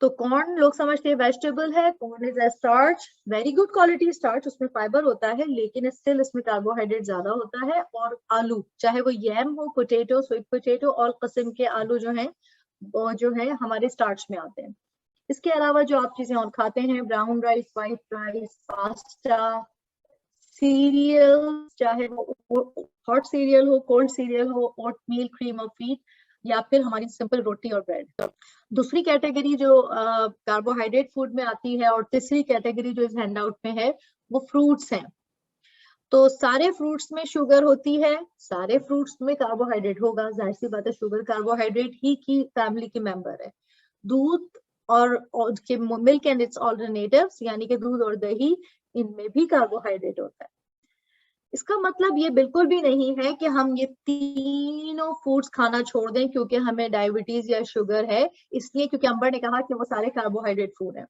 तो कॉर्न लोग समझते हैं वेजिटेबल है, corn is a starch, very good quality starch, उसमें फाइबर होता है, लेकिन स्टिल इसमें कार्बोहाइड्रेट ज्यादा होता है। और आलू, चाहे वो यैम हो, पोटैटो, स्वीट पोटैटो, और किस्म के आलू जो हैं वो जो है हमारे स्टार्च में आते हैं। इसके अलावा जो आप चीजें और खाते हैं, brown rice, white rice, pasta, serial, चाहे वो हॉट सीरियल हो, कोल्ड सीरियल हो, ओटमील, क्रीम ऑफ व्हीट, या फिर हमारी सिंपल रोटी और ब्रेड। दूसरी कैटेगरी जो कार्बोहाइड्रेट फूड में आती है, और तीसरी कैटेगरी जो इस हैंडआउट में है, वो फ्रूट्स हैं। तो सारे फ्रूट्स में शुगर होती है, सारे फ्रूट्स में कार्बोहाइड्रेट होगा, जाहिर सी बात है, शुगर कार्बोहाइड्रेट ही की फैमिली के मेंबर है। दूध और मिल्क एंड इट्स ऑल्टरनेटिव्स यानी कि दूध और दही, इनमें भी कार्बोहाइड्रेट होता है। इसका मतलब ये बिल्कुल भी नहीं है कि हम ये तीनों फूड्स खाना छोड़ दें क्योंकि हमें डायबिटीज या शुगर है, इसलिए क्योंकि अंबर ने कहा कि वो सारे कार्बोहाइड्रेट फूड है।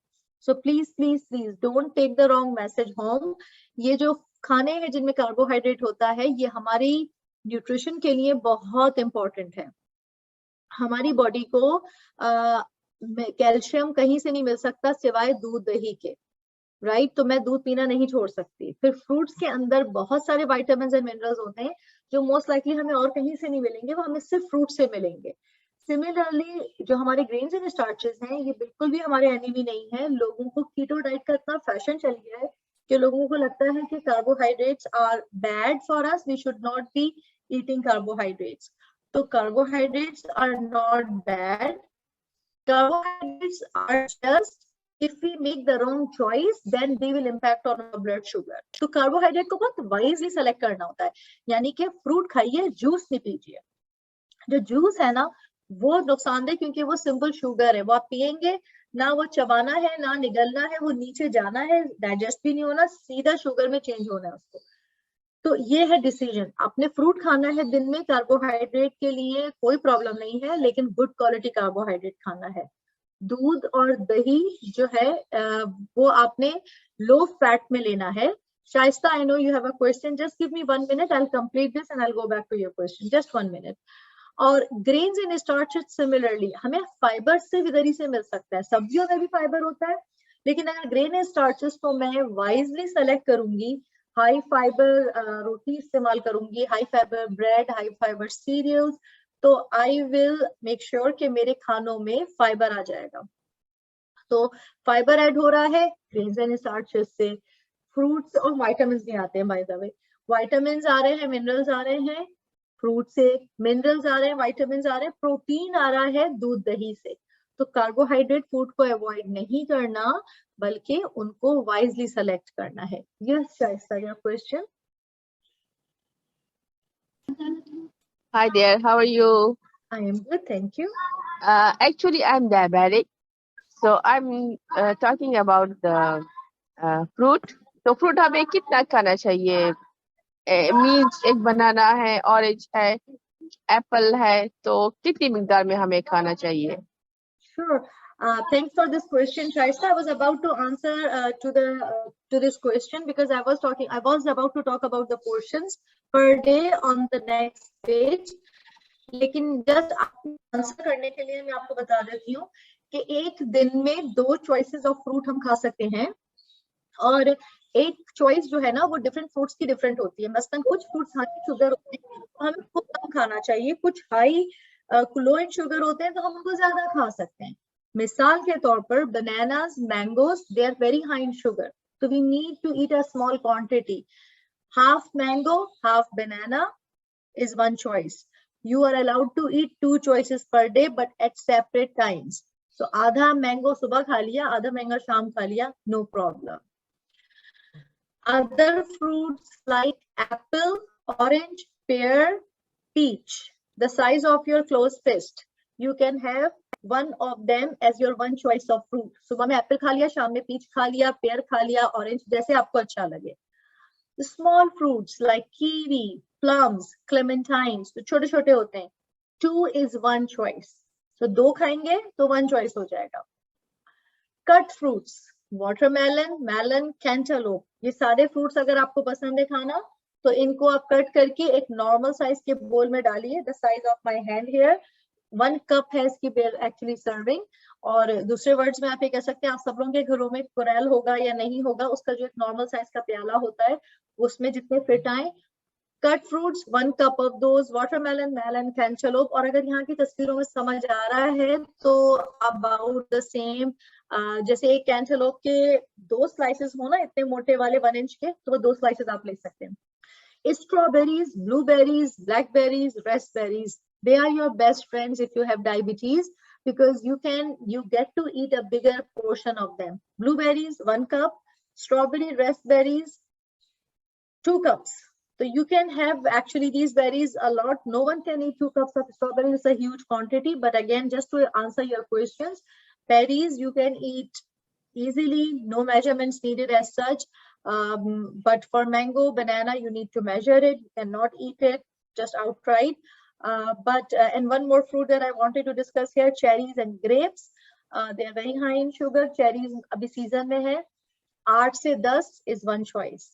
So please please please don't take the wrong message home. ये जो खाने हैं जिनमें कार्बोहाइड्रेट होता है, ये हमारी न्यूट्रिशन के लिए बहुत इंपॉर्टेंट है। हमारी बॉडी को कैल्शियम कहीं से नहीं मिल सकता सिवाय दूध दही के, राइट? तो मैं दूध पीना नहीं छोड़ सकती। फिर फ्रूट्स के अंदर बहुत सारे विटामिन एंड मिनरल्स होते हैं जो मोस्ट लाइकली हमें और कहीं से नहीं मिलेंगे, वो हमें सिर्फ फ्रूट से मिलेंगे। सिमिलरली जो हमारे ग्रेन्स एंड स्टार्चेस हैं ये बिल्कुल भी हमारे एनिमी नहीं है। लोगों को कीटो डाइट का इतना फैशन चल गया है कि लोगों को लगता है कि carbohydrates are bad for us, we should not be eating carbohydrates. तो carbohydrates are not bad, carbohydrates are just if we make the wrong choice then they will impact on our blood sugar। तो carbohydrate को बहुत wisely select करना होता है, यानी कि fruit खाइए, जूस नहीं पीजिए। जो जूस है ना वो नुकसानदेह, क्योंकि वो सिंपल शुगर है, वो आप पियेंगे ना, वो चबाना है ना निगलना है, वो नीचे जाना है, डाइजेस्ट भी नहीं होना, सीधा शुगर में चेंज होना है उसको। तो ये है डिसीजन, आपने फ्रूट खाना है दिन में, कार्बोहाइड्रेट के लिए कोई प्रॉब्लम नहीं है, लेकिन गुड क्वालिटी कार्बोहाइड्रेट खाना है। दूध और दही जो है वो आपने लो फैट में लेना है। Shaista, I know you have a question, just give me 1 minute, I will complete this and I will go back to your question, just 1 minute। और ग्रेन्स एंड स्टार्चेस सिमिलरली हमें फाइबर से विदरी से मिल सकता है, सब्जियों में भी फाइबर होता है, लेकिन अगर ग्रेन एंड स्टार्चेस तो मैं वाइजली सेलेक्ट करूंगी, हाई फाइबर रोटी इस्तेमाल करूंगी, high fibre bread, high fibre cereals, तो आई विल मेक श्योर कि मेरे खानों में फाइबर आ जाएगा। तो फाइबर ऐड हो रहा है ग्रेन्स एंड स्टार्चेस से। फ्रूट्स और विटामिन भी आते हैं, बाय द वे विटामिन आ रहे हैं, मिनरल्स आ रहे हैं फ्रूट से, मिनरल्स आ रहे हैं, विटामिन आ रहे हैं, प्रोटीन आ रहा है दूध दही से। तो कार्बोहाइड्रेट फूड को अवॉइड नहीं करना, बल्कि उनको वाइजली सेलेक्ट करना है। Yes Shaista, your question. Hi there, how are you? I am good, thank you. Actually, I'm diabetic, so I'm talking about the fruit. तो फ्रूट हमें कितना खाना चाहिए? मीन्स एक बनाना है, ऑरेंज है, एप्पल है, तो कितनी मिकदार में हमें खाना चाहिए? Sure. Thanks for this question, Shaista. I was about to answer to this question because I was about to talk about the portions per day on the next page. लेकिन just answer करने के लिए मैं आपको बता देती हूँ कि एक दिन में 2 choices ऑफ फ्रूट हम खा सकते हैं, और एक चॉइस जो है ना वो डिफरेंट फ्रूट्स की डिफरेंट होती है। मसलन कुछ फ्रूट्स हाई शुगर होते हैं तो हमें खूब कम खाना चाहिए, कुछ हाई लो इन शुगर होते हैं तो हम उनको ज्यादा खा सकते हैं। मिसाल के तौर पर bananas, mangoes, they are very high in sugar, तो we need to eat a small quantity. Half mango, half banana is one choice. You are allowed to eat 2 choices per day, but at separate times. So आधा mango सुबह खा लिया, आधा mango शाम खा लिया, no problem. Other fruits like apple, orange, pear, peach, the size of your closed fist, you can have one of them as your one choice of fruit. सुबह में एप्पल खा लिया, शाम में पीच खा लिया, पेयर खा लिया, ऑरेंज, जैसे आपको अच्छा लगे। The small fruits like kiwi, plums, clementines, तो छोटे छोटे होते हैं, 2 is one choice. So 2 खाएंगे तो 1 choice हो जाएगा। Cut fruits, watermelon, melon, cantaloupe, ये सारे fruits अगर आपको पसंद है खाना तो इनको आप कट करके एक नॉर्मल साइज के बोल में डालिए, the size of my hand here, 1 cup है इसकी एक्चुअली सर्विंग। और दूसरे वर्ड्स में आप ये कह सकते हैं, आप सब लोगों के घरों में कोरल होगा या नहीं होगा, उसका जो एक नॉर्मल साइज का प्याला होता है उसमें जितने फिट आए। Cut fruits 1 cup of those, watermelon, melon, cantaloupe। और अगर यहाँ की तस्वीरों में समझ आ रहा है तो अबाउट द सेम, जैसे एक कैंटलोप के 2 स्लाइसेस हो ना इतने मोटे वाले 1 इंच के, तो वो 2 स्लाइसेस आप ले सकते हैं। Strawberries, blueberries, blackberries, raspberries, they are your best friends if you have diabetes, because you get to eat a bigger portion of them. Blueberries 1 cup, strawberry, raspberries 2 cups. So you can have actually these berries a lot. No one can eat 2 cups of strawberries, it's a huge quantity, but again, just to answer your questions, berries you can eat easily, no measurements needed as such. But for mango, banana, you need to measure it, you cannot eat it just outright. And one more fruit that I wanted to discuss here, cherries and grapes. They are very high in sugar. Cherries abhi season mein hai, 8 से 10 is one choice.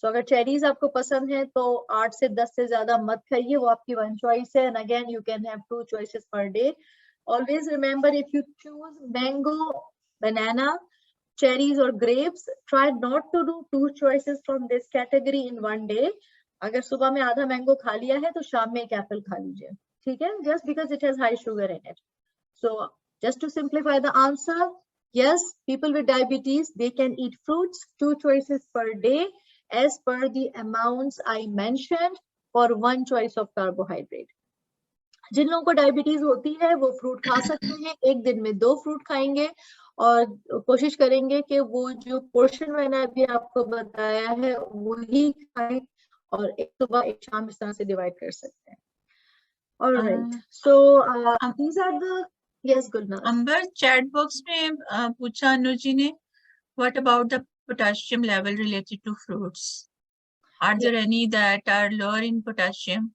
So अगर cherries आपको पसंद है तो 8 से 10 से ज्यादा मत खाइए, वो आपकी one choice है। And again, you can have 2 choices per day. Always remember, if you choose mango, banana, cherries or grapes, try not to do 2 choices from this category in one day. अगर सुबह में आधा mango खा लिया है तो शाम में एक एप्पल खा लीजिए, ठीक है, just because it has high sugar in it. So just to simplify the answer, yes, people with diabetes, they can eat fruits 2 choices per day as per the amounts I mentioned for 1 choice of carbohydrate. जिन लोगों को diabetes होती है वो fruit खा सकते हैं, एक दिन में 2 फ्रूट खाएंगे और कोशिश करेंगे कि वो जो पोर्शन मैंने अभी आपको बताया है वही खाएं और एक सुबह एक शाम इस तरह से डिवाइड कर सकते हैं. Alright, so these are the, yes Gulnaz. Ambar chat box में पूछा अनु जी ने, what about the potassium level related to fruits? Are there any that are lower in potassium?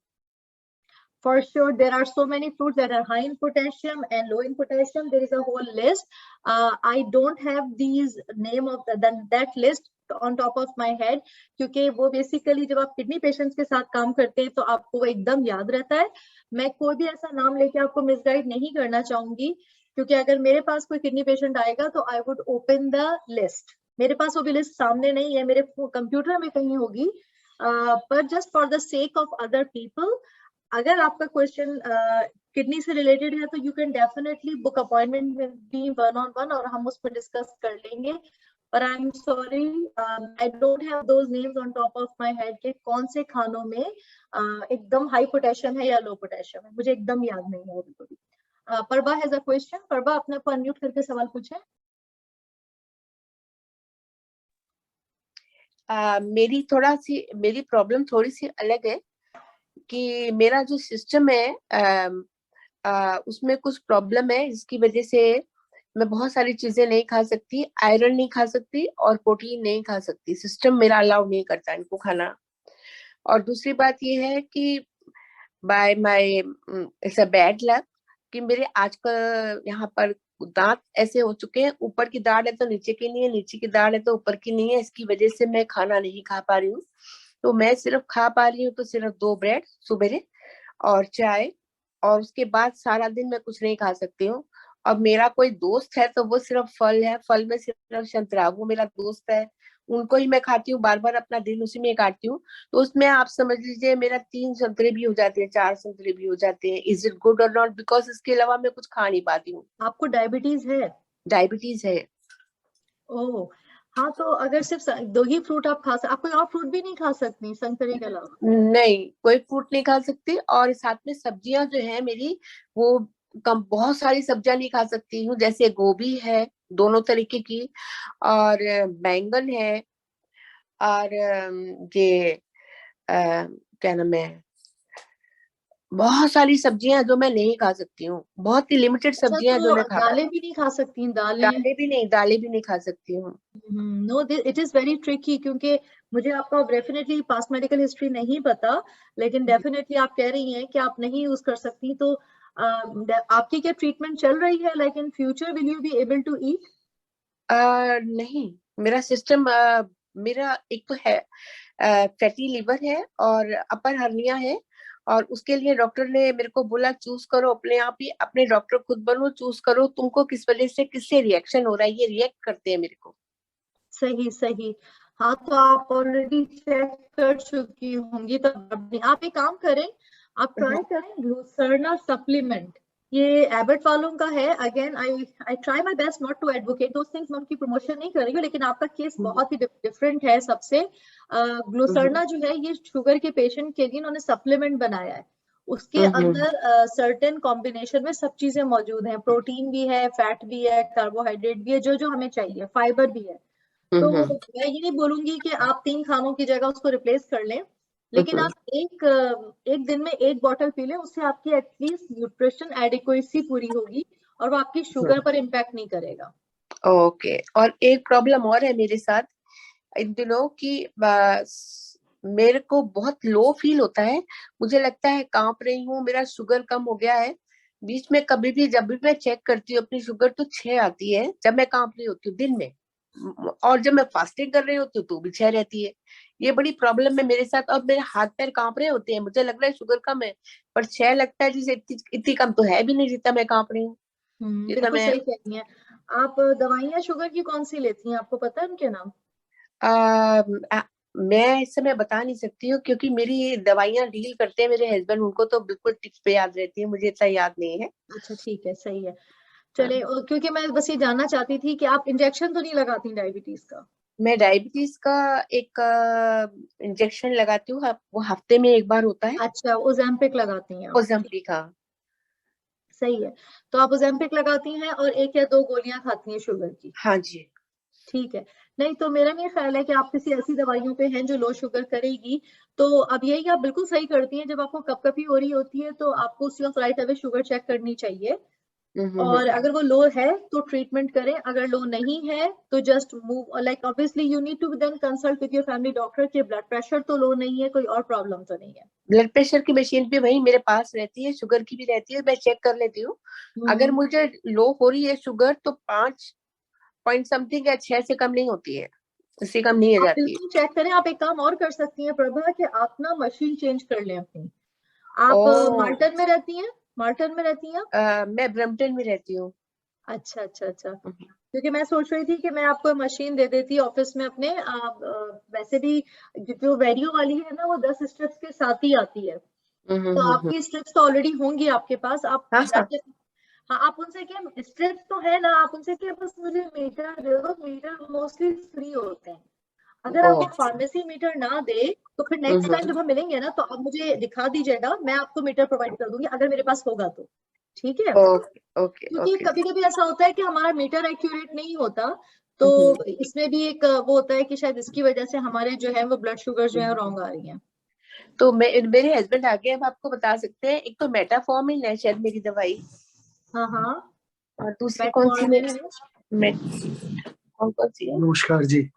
For sure, there are so many fruits that are high in potassium and low in potassium. There is a whole list. I don't have these name of that list on top of my head, क्योंकि वो basically जब आप kidney patients के साथ काम करते हैं तो आपको वो एकदम याद रहता है. मैं कोई भी ऐसा नाम लेके आपको मिसगाइड नहीं करना चाहूंगी, क्योंकि अगर मेरे पास कोई किडनी पेशेंट आएगा तो I would open the list. मेरे पास वो भी लिस्ट सामने नहीं है, मेरे कंप्यूटर में कहीं होगी, पर just for the sake of other people, अगर आपका क्वेश्चन किडनी से रिलेटेड है तो you can definitely book appointment with me 1-on-1 और हम उस पर डिस्कस कर लेंगे. पर I am sorry, I don't have those names on top of my head के कौन से खानों में एकदम हाई पोटेशियम है या लो पोटेशियम है, मुझे एकदम याद नहीं है अभी भी. परबा हैज अ क्वेश्चन. परबा अपने को अनम्यूट करके सवाल पूछें. मेरी प्रॉब्लम थोड़ी सी अलग है कि मेरा जो सिस्टम है उसमें कुछ प्रॉब्लम है, जिसकी वजह से मैं बहुत सारी चीजें नहीं खा सकती. आयरन नहीं खा सकती और प्रोटीन नहीं खा सकती. सिस्टम मेरा अलाउ नहीं करता इनको खाना. और दूसरी बात ये है कि by my it's a bad luck कि मेरे आजकल यहाँ पर दांत ऐसे हो चुके हैं, ऊपर की दाढ़ है तो नीचे की नहीं है, नीचे की दाढ़ है तो ऊपर की नहीं है. इसकी वजह से मैं खाना नहीं खा पा रही हूँ. तो मैं सिर्फ खा पा रही हूँ तो सिर्फ 2 ब्रेड सुबह और चाय, और उसके बाद सारा दिन मैं कुछ नहीं खा सकती हूँ. और मेरा कोई दोस्त है तो वो सिर्फ फल है, फल में सिर्फ संतरा, वो मेरा दोस्त है, उनको ही मैं खाती हूँ. बार बार अपना दिन उसी में काटती हूँ. तो उसमें आप समझ लीजिए मेरा 3 संतरे भी हो जाते हैं, 4 संतरे भी हो जाते हैं. इज इट गुड और नॉट? बिकॉज इसके अलावा मैं कुछ खा नहीं पाती हूँ. आपको डायबिटीज है? डायबिटीज है. ओह हाँ, तो अगर सिर्फ 2 ही फ्रूट आप खा सकते, आप कोई और फ्रूट भी नहीं खा सकती संतरे के अलावा? नहीं, कोई फ्रूट नहीं खा सकती. और साथ में सब्जियां जो है मेरी, वो बहुत सारी सब्जियां नहीं खा सकती हूँ. जैसे गोभी है दोनों तरीके की, और बैंगन है, और ये क्या नाम है, बहुत सारी सब्जियां जो मैं नहीं खा सकती हूँ. बहुत ही लिमिटेड सब्जियां जो मैं खा दालें भी नहीं खा सकती? दालें भी नहीं खा सकती हूँ. No, it is very tricky, क्योंकि मुझे आपका डेफिनेटली पास्ट मेडिकल हिस्ट्री नहीं पता, लेकिन डेफिनेटली आप कह रही हैं कि आप नहीं यूज कर सकती. तो आपकी क्या ट्रीटमेंट चल रही है? Like in future will you be able to eat? नहीं, मेरा सिस्टम, मेरा एक तो है फैटी लिवर है और अपर हर्निया है. और उसके लिए डॉक्टर ने मेरे को बोला चूज करो अपने आप ही, अपने डॉक्टर खुद बनो, चूज करो तुमको किस वजह से, किससे रिएक्शन हो रहा है. ये रिएक्ट करते हैं मेरे को. सही. हाँ, तो आप ऑलरेडी चेक कर चुकी होंगी, तो आप एक काम करें, आप ट्राई करें ग्लूसर्ना सप्लीमेंट. ये एबट वालों का है. Again I try my best not to advocate those things, मैं उनकी प्रमोशन नहीं कर रही हूँ, लेकिन आपका केस बहुत ही डिफरेंट है सबसे. ग्लूसर्ना जो है ये शुगर के पेशेंट के लिए उन्होंने सप्लीमेंट बनाया है. उसके अंदर सर्टेन कॉम्बिनेशन में सब चीजें मौजूद हैं. प्रोटीन भी है, फैट भी है, कार्बोहाइड्रेट भी है, जो हमें चाहिए, फाइबर भी है. तो मैं ये नहीं बोलूंगी कि आप 3 खानों की जगह उसको रिप्लेस कर लें, लेकिन आप एक दिन में 1 बॉटल पी लें, उससे आपकी एटलीस्ट न्यूट्रिशन एडिक्वेसी पूरी होगी और वो आपकी शुगर पर इम्पैक्ट नहीं करेगा. ओके. और एक प्रॉब्लम और है मेरे साथ इन दिनों की, मेरे को बहुत लो फील होता है. मुझे लगता है कांप रही हूँ, मेरा शुगर कम हो गया है. बीच में कभी भी जब भी मैं चेक करती हूँ अपनी शुगर तो 6 आती है जब मैं कांप रही होती हूँ दिन में, और जब मैं फास्टिंग कर रही होती हूँ तो भी 6 रहती है. ये बड़ी प्रॉब्लम है मेरे साथ. और मेरे हाथ पैर कांप रहे होते हैं, मुझे लग रहा है शुगर कम है, पर 6 लगता है जैसे इतनी कम तो है भी नहीं जितना मैं कांप रही हूँ. बिल्कुल सही कह रही हैं आप. दवाइयाँ शुगर की कौन सी लेती हैं, आपको पता है उनके नाम? मैं इस समय बता नहीं सकती हूँ क्योंकि मेरी दवाइयाँ डील करते हैं मेरे हस्बैंड, उनको तो बिल्कुल टिप्स पे याद रहती है, मुझे इतना याद नहीं है। अच्छा ठीक है, सही है। चले, क्योंकि मैं बस ये जानना चाहती थी कि आप इंजेक्शन तो नहीं लगाती डायबिटीज का? मैं डायबिटीज का एक इंजेक्शन लगाती हूँ, वो हफ्ते में एक बार होता है। अच्छा, ओज़ेम्पिक लगाती हैं आप? ओज़ेम्पिक का। सही है। तो आप ओज़ेम्पिक लगाती हैं और 1 या 2 गोलियां खाती हैं शुगर की? हाँ जी। ठीक है। नहीं तो मेरा नहीं ख्याल है कि आप किसी ऐसी दवाइयों पे हैं जो लो शुगर करेगी। तो अब यही आप बिल्कुल सही करती हैं, जब आपको कपकपी हो रही होती है तो आपको उसी वक्त राइट अवे शुगर चेक करनी चाहिए। और अगर वो लो है तो ट्रीटमेंट करें, अगर लो नहीं है तो just move, like obviously you need to then consult with your family doctor कि ब्लड प्रेशर तो लो नहीं है, कोई और प्रॉब्लम तो नहीं है। ब्लड प्रेशर की मशीन भी वही मेरे पास रहती है, शुगर की भी रहती है, मैं चेक कर लेती हूँ। अगर मुझे लो हो रही है शुगर तो 5 पॉइंट समथिंग या 6 से कम नहीं होती है, उससे कम नहीं आप जाती है। बिल्कुल चेक करें। आप एक काम और कर सकती हैं प्रभा, कि आप ना मशीन चेंज कर लें अपनी। आप मार्टन में रहती हैं? मार्टन में रहती हैं आप? मैं ब्रम्पटन में रहती हूँ। अच्छा अच्छा अच्छा। क्योंकि मैं सोच रही थी कि मैं आपको मशीन दे देती ऑफिस में अपने। वैसे भी जो वेरियो वाली है ना, वो 10 स्ट्रिप्स के साथ ही आती है। तो आपकी स्ट्रिप्स तो ऑलरेडी होंगी आपके पास, आप जाके, हाँ आप उनसे क्या, स्ट्रिप्स तो है ना, आप उनसे क्या बस मुझे मीटर दे दो। मीटर मोस्टली फ्री होते हैं। अगर आपको फार्मेसी मीटर ना दे तो फिर नेक्स्ट टाइम जब हम मिलेंगे ना, तो आप मुझे दिखा दीजिएगा, मैं आपको मीटर प्रोवाइड कर दूंगी अगर मेरे पास होगा तो। ठीक है? क्योंकि कभी कभी ऐसा होता है कि हमारा मीटर एक्यूरेट नहीं होता, तो इसमें भी एक वो होता है कि शायद इसकी वजह से हमारे जो है वो ब्लड शुगर जो है रॉन्ग आ रही है। तो मेरे हस्बैंड आगे अब आपको बता सकते हैं। एक तो मेटाफॉर्मिन है शायद मेरी दवाई। हाँ हाँ। और दूसरी कौन सी मेरी कौन सी है? नमस्कार जी।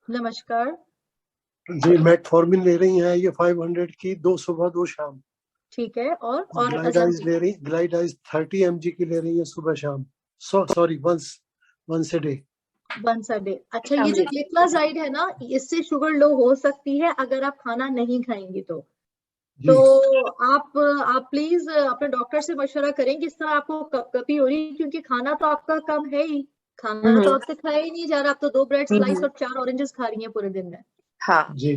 नमस्कार जी, मेटफॉर्मिन ले रही हैं, ये 500 की, 2 सुबह 2 शाम। ठीक है। और ग्लाइडाइज ले रही, ग्लाइडाइज 30 mg की ले रही है सुबह शाम। Sorry, once a day. Once a day. अच्छा, ये जो ग्लिक्लाजाइड है ना, इससे शुगर लो हो सकती है अगर आप खाना नहीं खाएंगी तो। तो आप प्लीज अपने डॉक्टर से मशवरा करें किस तरह आपको कपकपी हो रही है, क्योंकि खाना तो आपका कम है ही, खाना तो आपसे खाया ही नहीं जा रहा। आप तो 2 ब्रेड स्लाइस और 4 ऑरेंजेस खा रही हैं पूरे दिन में। हाँ जी।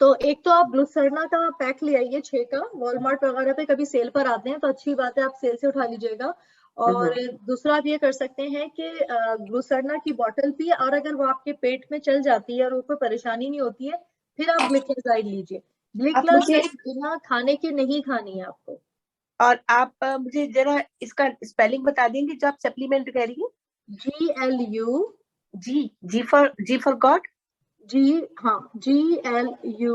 तो एक तो आप ग्लूसर्ना का पैक ले आइए 6 का, वॉलमार्ट वगैरह पे कभी सेल पर आते हैं तो अच्छी बात है, आप सेल से उठा लीजिएगा। और दूसरा आप ये कर सकते हैं कि ग्लूसर्ना की बोतल पिए, और अगर वो आपके पेट में चल जाती है और कोई परेशानी नहीं होती है, फिर आप ग्लिक्लाजाइड लीजिए। ग्लिक्लाजाइड बिना खाने के नहीं खानी है आपको। और आप मुझे जरा इसका स्पेलिंग बता देंगे जो आप सप्लीमेंट कह रही है? GLU। G for God. जी हाँ, GLU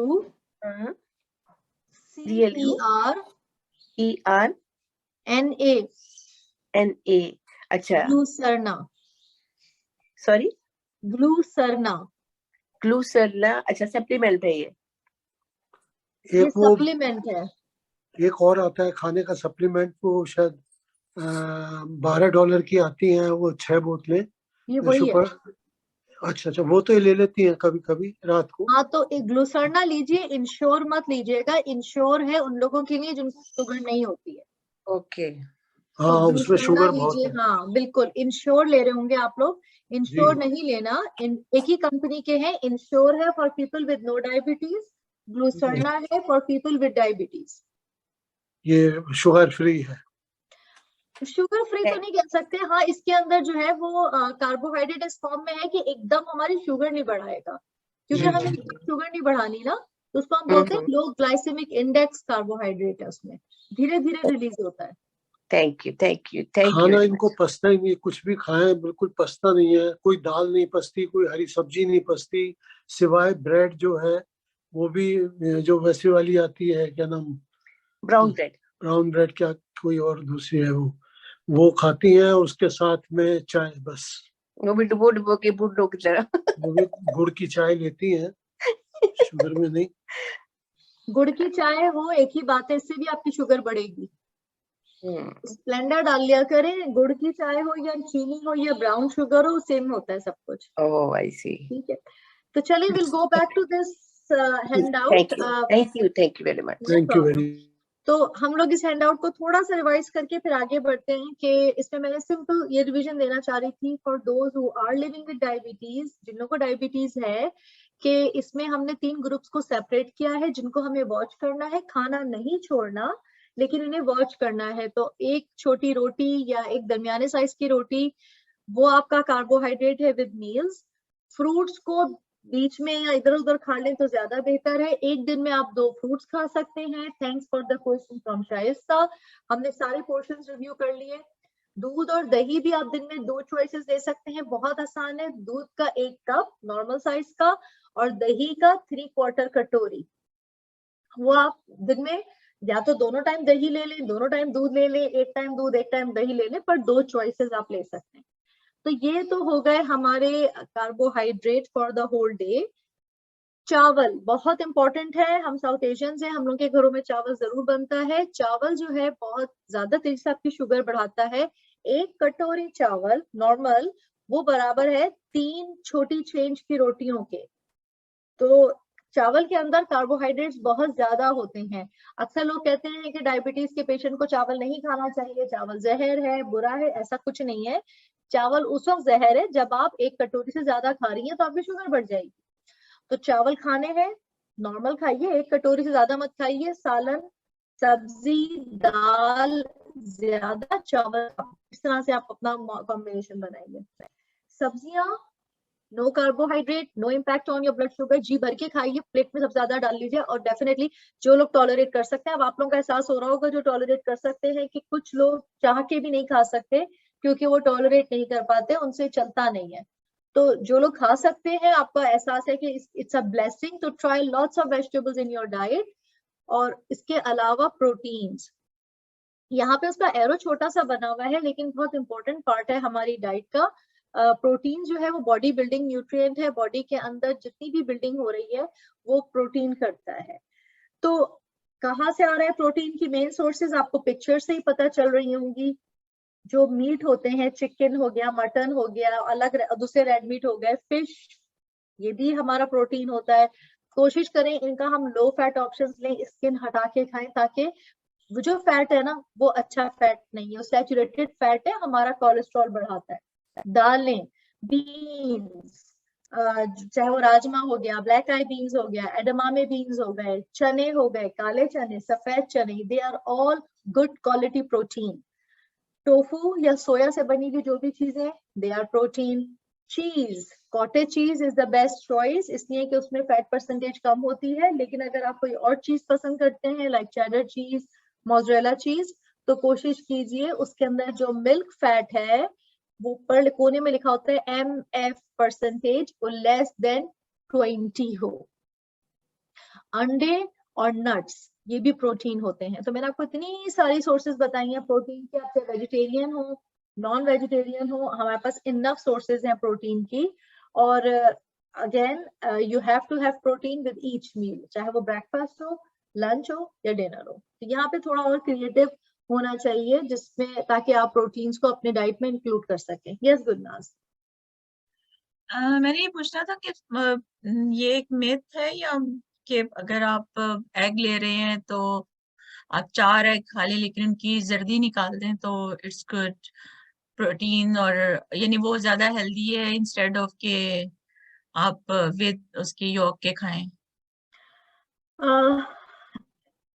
CERNA। अच्छा, ग्लूसर्ना। सॉरी, ग्लूसर्ना। ग्लूसर्ना। अच्छा, सप्लीमेंट है ये एक वो सप्लीमेंट है। एक और आता है खाने का सप्लीमेंट, वो शायद $12 की आती हैं, वो 6 बोतलें। ये वही है। अच्छा अच्छा, वो तो ये ले लेती हैं कभी कभी रात को। हाँ, तो एक ग्लूसर्ना लीजिए, इंश्योर मत लीजिएगा। इंश्योर है उन लोगों के लिए जिनको शुगर नहीं होती है। ओके। हाँ, तो उसमें ग्लूसर्ना शुगर बहुत लीजिए। है। हाँ बिल्कुल, इंश्योर ले रहे होंगे आप लोग। इंश्योर नहीं लेना, एक ही कंपनी के हैं। इंश्योर है for people with no diabetes, Glucerna है फॉर पीपल विद डायबिटीज। ये शुगर फ्री है? शुगर फ्री तो नहीं कह सकते। हाँ, इसके अंदर जो है वो कार्बोहाइड्रेट इस फॉर्म में है कि एकदम हमारी शुगर नहीं बढ़ाएगा, क्योंकि हमें शुगर नहीं बढ़ानी ना, तो उसको हम बोलते हैं लो ग्लाइसेमिक इंडेक्स कार्बोहाइड्रेट है, उसमें धीरे धीरे रिलीज होता है। थैंक यू खाना इनको पचता ही नहीं, कुछ भी खाएं बिल्कुल पचता नहीं है। कोई दाल नहीं पचती, कोई हरी सब्जी नहीं पचती, सिवाय ब्रेड जो है वो भी जो वैसी वाली आती है, क्या नाम, ब्राउन ब्रेड, क्या कोई और दूसरी है, वो खाती हैं, और उसके साथ में चाय, बस। वो भी डुबो के बुड्ढों की तरह वो भी गुड़ की चाय लेती हैं, शुगर में नहीं। गुड़ की चाय हो, एक ही बात है, इससे भी आपकी शुगर बढ़ेगी। स्प्लेंडर डाल लिया करें, गुड़ की चाय हो या चीनी हो या ब्राउन शुगर हो, सेम होता है सब कुछ। ओह, आई सी। ठीक है, तो चलिए will go back to this handout. Thank you very much. Thank you very. तो हम लोग इस हैंडआउट को थोड़ा सा रिवाइज करके फिर आगे बढ़ते हैं कि इसमें मैंने सिंपल ये रिवीजन देना चाह रही थी for those who are living with diabetes, जिन लोगों को डायबिटीज है, कि इसमें हमने 3 ग्रुप्स को सेपरेट किया है जिनको हमें वॉच करना है, खाना नहीं छोड़ना लेकिन इन्हें वॉच करना है। तो एक छोटी रोटी या एक दरमियाने साइज की रोटी वो आपका कार्बोहाइड्रेट है विद मील्स। फ्रूट्स को बीच में या इधर उधर खा लें तो ज्यादा बेहतर है। एक दिन में आप 2 फ्रूट्स खा सकते हैं। Thanks for the question from Shaista. हमने सारे पोर्शंस रिव्यू कर लिए। दूध और दही भी आप दिन में 2 चॉइसेस दे सकते हैं, बहुत आसान है। दूध का 1 कप नॉर्मल साइज का और दही का 3/4 कटोरी। वो आप दिन में या तो दोनों टाइम दही ले लें, दोनों टाइम दूध ले लें, एक टाइम दूध एक टाइम दही ले लें, पर 2 चॉइसेस आप ले सकते हैं। तो ये तो हो गए हमारे carbohydrate for the whole day. चावल बहुत इंपॉर्टेंट है। हम साउथ एशियंस हैं, हम लोग के घरों में चावल जरूर बनता है। चावल जो है बहुत ज्यादा तेजी से आपकी शुगर बढ़ाता है। 1 कटोरी चावल नॉर्मल वो बराबर है 3 छोटी चेंज की रोटियों के। तो चावल के अंदर कार्बोहाइड्रेट्स बहुत ज्यादा होते हैं। अक्सर लोग कहते हैं कि डायबिटीज के पेशेंट को चावल नहीं खाना चाहिए, चावल जहर है, बुरा है। ऐसा कुछ नहीं है। चावल उस वक्त जहर है जब आप 1 कटोरी से ज्यादा खा रही हैं तो आपकी शुगर बढ़ जाएगी। तो चावल खाने हैं, नॉर्मल खाइए, 1 कटोरी से ज्यादा मत खाइए। सालन, सब्जी, दाल, ज्यादा चावल, इस तरह से आप अपना कॉम्बिनेशन बनाइए। सब्जियां no carbohydrate, no impact on your blood sugar. जी भर के खाइए, प्लेट में सबसे ज्यादा डाल लीजिए। और डेफिनेटली जो लोग टॉलरेट कर सकते हैं, अब आप लोगों का एहसास हो रहा होगा जो टॉलरेट कर सकते हैं कि कुछ लोग चाह के भी नहीं खा सकते क्योंकि वो टॉलरेट नहीं कर पाते, उनसे चलता नहीं है। तो जो लोग खा सकते हैं, आपका एहसास है कि इट्स अ ब्लेसिंग। तो try lots of vegetables in your diet. और इसके अलावा प्रोटीन्स, यहाँ पे उसका एरो छोटा सा बना हुआ है लेकिन बहुत इंपॉर्टेंट पार्ट है हमारी डाइट का। प्रोटीन जो है वो बॉडी बिल्डिंग न्यूट्रिएंट है। बॉडी के अंदर जितनी भी बिल्डिंग हो रही है वो प्रोटीन करता है। तो कहाँ से आ रहा है प्रोटीन की मेन सोर्सेज आपको पिक्चर से ही पता चल रही होंगी। जो मीट होते हैं, चिकन हो गया, मटन हो गया, अलग दूसरे रेड मीट हो गए, फिश, ये भी हमारा प्रोटीन होता है। कोशिश करें इनका हम लो फैट ऑप्शंस लें, स्किन हटा के खाएं, ताकि वो जो फैट है ना वो अच्छा फैट नहीं है, सैचुरेटेड फैट है, हमारा कोलेस्ट्रॉल बढ़ाता है। दालें, बीन्स, चाहे वो राजमा हो गया, ब्लैक आई बीन्स हो गया, एडमामे बीन्स हो गए, चने हो गए, काले चने, सफेद चने, they are all good quality protein. Tofu या सोया से बनी हुई जो भी चीजें, they are protein. Cheese, cottage cheese is the best choice, इसलिए कि उसमें फैट परसेंटेज कम होती है। लेकिन अगर आप कोई और चीज पसंद करते हैं लाइक चेडर चीज, मोज़रेला चीज, तो कोशिश कीजिए उसके अंदर जो मिल्क फैट है वो ऊपर कोने में लिखा होता है MF परसेंटेज, वो लेस देन 20 हो। अंडे और नट्स ये भी प्रोटीन होते हैं। तो मैंने आपको इतनी सारी सोर्सेज बताई हैं प्रोटीन के, आपसे वेजिटेरियन हो, नॉन वेजिटेरियन हो, हमारे पास इनफ सोर्सेज हैं प्रोटीन की। और again you have to have protein with each meal, चाहे वो ब्रेकफास्ट हो, लंच हो या डिनर हो। तो यहाँ पे थोड़ा और क्रिएटिव होना चाहिए जिसमें, ताकि आप प्रोटीन्स को अपने डाइट में इंक्लूड कर सकें। यस गुरनाज। मैंने ये पूछना था कि ये एक मिथ है या कि अगर आप एग ले रहे हैं तो आप 4 एग खा लें लेकिन उनकी जर्दी निकाल दें तो इट्स गुड प्रोटीन, और यानी वो ज्यादा हेल्दी है इंस्टेड ऑफ के आप विद उसके यॉक के खाएं?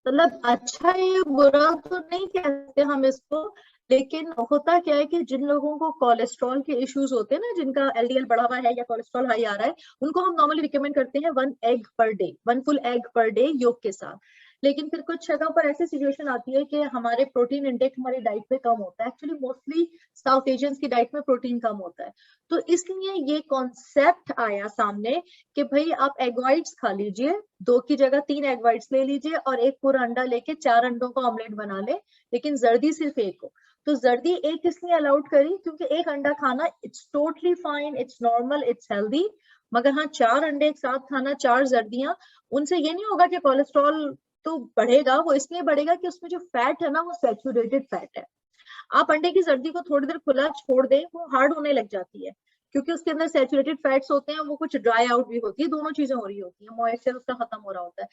मतलब अच्छा है बुरा तो नहीं कहते हम इसको, लेकिन होता क्या है कि जिन लोगों को कोलेस्ट्रॉल के इश्यूज होते हैं ना, जिनका LDL बढ़ा हुआ है या कोलेस्ट्रॉल हाई आ रहा है, उनको हम नॉर्मली रिकमेंड करते हैं 1 egg per day, 1 full egg per day योग के साथ। लेकिन फिर कुछ जगह पर ऐसी सिचुएशन आती है कि हमारे प्रोटीन इंटेक हमारी डाइट में कम होता है। एक्चुअली मोस्टली साउथ एशियंस की डाइट में प्रोटीन कम होता है, तो इसलिए ये कॉन्सेप्ट आया सामने कि भाई आप एग वाइट्स खा लीजिए, 2 की जगह 3 एग वाइट्स ले लीजिए और 1 पूरा अंडा लेके 4 अंडों का ऑमलेट बना ले, लेकिन जर्दी सिर्फ 1 हो। तो जर्दी 1 इसलिए अलाउड करी क्योंकि 1 अंडा खाना it's totally fine, it's normal, it's healthy. मगर हाँ, 4 अंडे एक साथ खाना, 4 जर्दियां, उनसे ये नहीं होगा कि कोलेस्ट्रॉल तो बढ़ेगा, वो इसलिए बढ़ेगा कि उसमें जो फैट है ना वो सैचुरेटेड फैट है। आप अंडे की जर्दी को थोड़ी देर खुला छोड़ दें, वो हार्ड होने लग जाती है क्योंकि उसके अंदर सैचुरेटेड फैट्स होते हैं, वो कुछ ड्राई आउट भी होती है, दोनों चीजें हो रही होती है, मॉइस्चर उसका खत्म हो रहा होता है।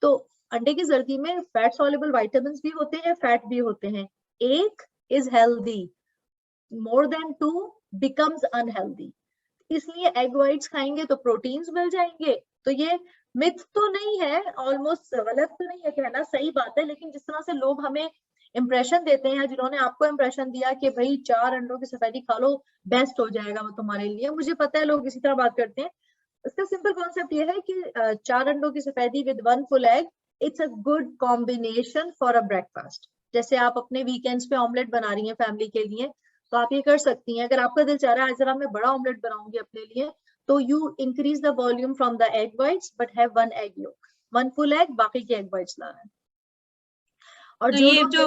तो अंडे की जर्दी में फैट सॉल्युबल विटामिन्स भी होते हैं, फैट भी होते हैं। 1 is healthy, more than 2 becomes unhealthy. इसलिए एग वाइट्स खाएंगे तो प्रोटीन्स मिल जाएंगे। तो ये मिथ तो नहीं है, ऑलमोस्ट गलत तो नहीं है कहना, सही बात है। लेकिन जिस तरह से लोग हमें इंप्रेशन देते हैं, जिन्होंने आपको इंप्रेशन दिया कि भाई 4 अंडों की सफेदी खा लो बेस्ट हो जाएगा वो तुम्हारे लिए, मुझे पता है लोग इसी तरह बात करते हैं। इसका सिंपल कॉन्सेप्ट ये है कि 4 अंडों की सफेदी with 1 full egg, it's a good combination for a breakfast. जैसे आप अपने वीकेंड्स पे ऑमलेट बना रही हैं फैमिली के लिए, तो आप ये कर सकती हैं। अगर आपका दिल चाह रहा है आज जरा मैं बड़ा ऑमलेट बनाऊंगी अपने लिए, तो you increase the volume from the egg whites but have 1 egg yolk, 1 full egg, बाकी के एग वाइट्स लाना है। और तो जो ये लोग जो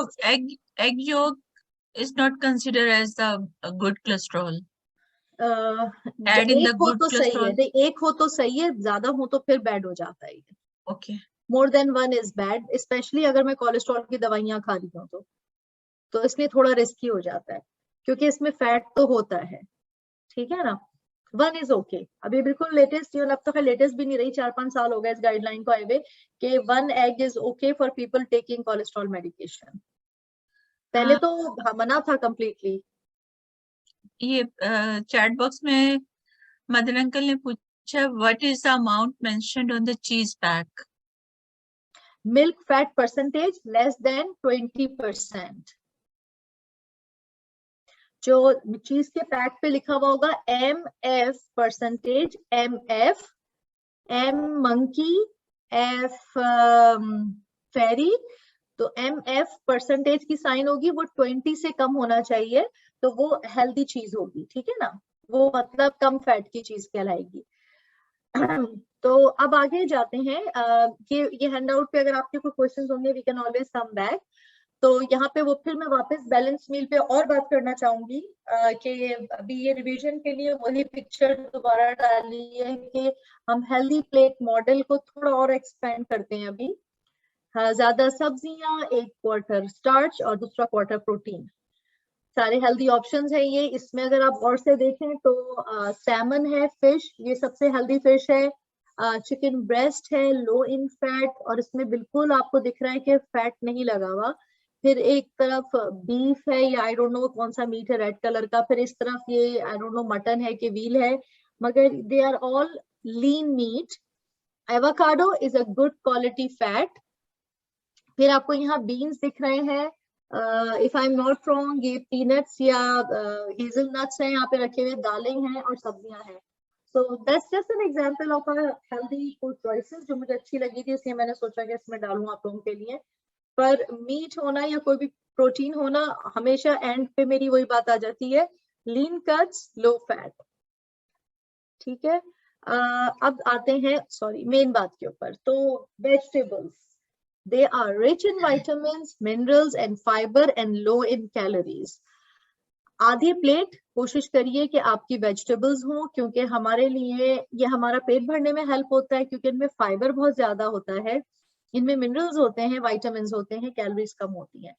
egg yolk is not considered as the a good cholesterol. Add in एक the हो good तो सही है, cholesterol. नहीं एक हो तो सही है, ज्यादा हो तो फिर बैड हो जाता है। Okay. More than 1 is bad, specially अगर मैं कोलेस्ट्रॉल की दवाइयां खा रही हूँ तो इसमें थोड़ा रिस्की हो जाता है, क्योंकि इसमें फैट तो होता है, ठीक है ना। 1 इज ओके। अभी बिल्कुल लेटेस्ट, ये अब तो लेटेस्ट भी नहीं रही, 4-5 साल हो गए इस गाइडलाइन को आए हुए कि 1 egg is okay for people taking cholesterol medication. पहले तो मना था कंप्लीटली। ये चैट बॉक्स में मदन अंकल ने पूछा what is the amount mentioned on the cheese pack? Milk fat percentage less than 20%। जो चीज के पैक पे लिखा हुआ होगा MF percentage, MF, M monkey, F फेरी, तो MF परसेंटेज की साइन होगी, वो 20 से कम होना चाहिए, तो वो हेल्दी चीज होगी, ठीक है ना, वो मतलब कम फैट की चीज कहलाएगी। तो अब आगे जाते हैं कि ये हैंडआउट पे अगर आपके कोई क्वेश्चंस होंगे we can always come back. तो यहाँ पे वो फिर मैं वापस बैलेंस मील पे और बात करना चाहूंगी कि अभी ये रिवीजन के लिए वही पिक्चर दोबारा डाली है कि हम हेल्दी प्लेट मॉडल को थोड़ा और एक्सपेंड करते हैं अभी। ज्यादा सब्जियां, 1 क्वार्टर स्टार्च और दूसरा क्वार्टर प्रोटीन, सारे हेल्दी ऑप्शंस है ये। इसमें अगर आप और से देखें तो सैमन है, फिश, ये सबसे हेल्दी फिश है। चिकन ब्रेस्ट है, लो इन फैट, और इसमें बिल्कुल आपको दिख रहा है कि फैट नहीं लगा हुआ। फिर एक तरफ बीफ है, या आई डोंट नो कौन सा मीट है रेड कलर का। फिर इस तरफ ये आई डोंट नो मटन है कि व्हील है, मगर they are all lean meat. Avocado is a good quality fat. फिर आपको यहाँ बीन्स दिख रहे हैं, if I am not wrong ये पीनट्स या हेजलनट्स हैं यहाँ पे रखे हुए, दालें हैं और सब्जियां हैं। So that's just an example of a healthy food choices जो मुझे अच्छी लगी थी, इसलिए मैंने सोचा कि इसमें डालूं आप लोगों के लिए। पर मीट होना या कोई भी प्रोटीन होना, हमेशा एंड पे मेरी वही बात आ जाती है, लीन कट्स लो फैट, ठीक है। अब आते हैं सॉरी मेन बात के ऊपर। तो vegetables, they are rich in vitamins, minerals and fiber and low in calories. आधी प्लेट कोशिश करिए कि आपकी वेजिटेबल्स हो, क्योंकि हमारे लिए ये हमारा पेट भरने में हेल्प होता है, क्योंकि इनमें फाइबर बहुत ज्यादा होता है, इनमें मिनरल्स होते हैं, विटामिन्स होते हैं, कैलोरीज कम होती हैं।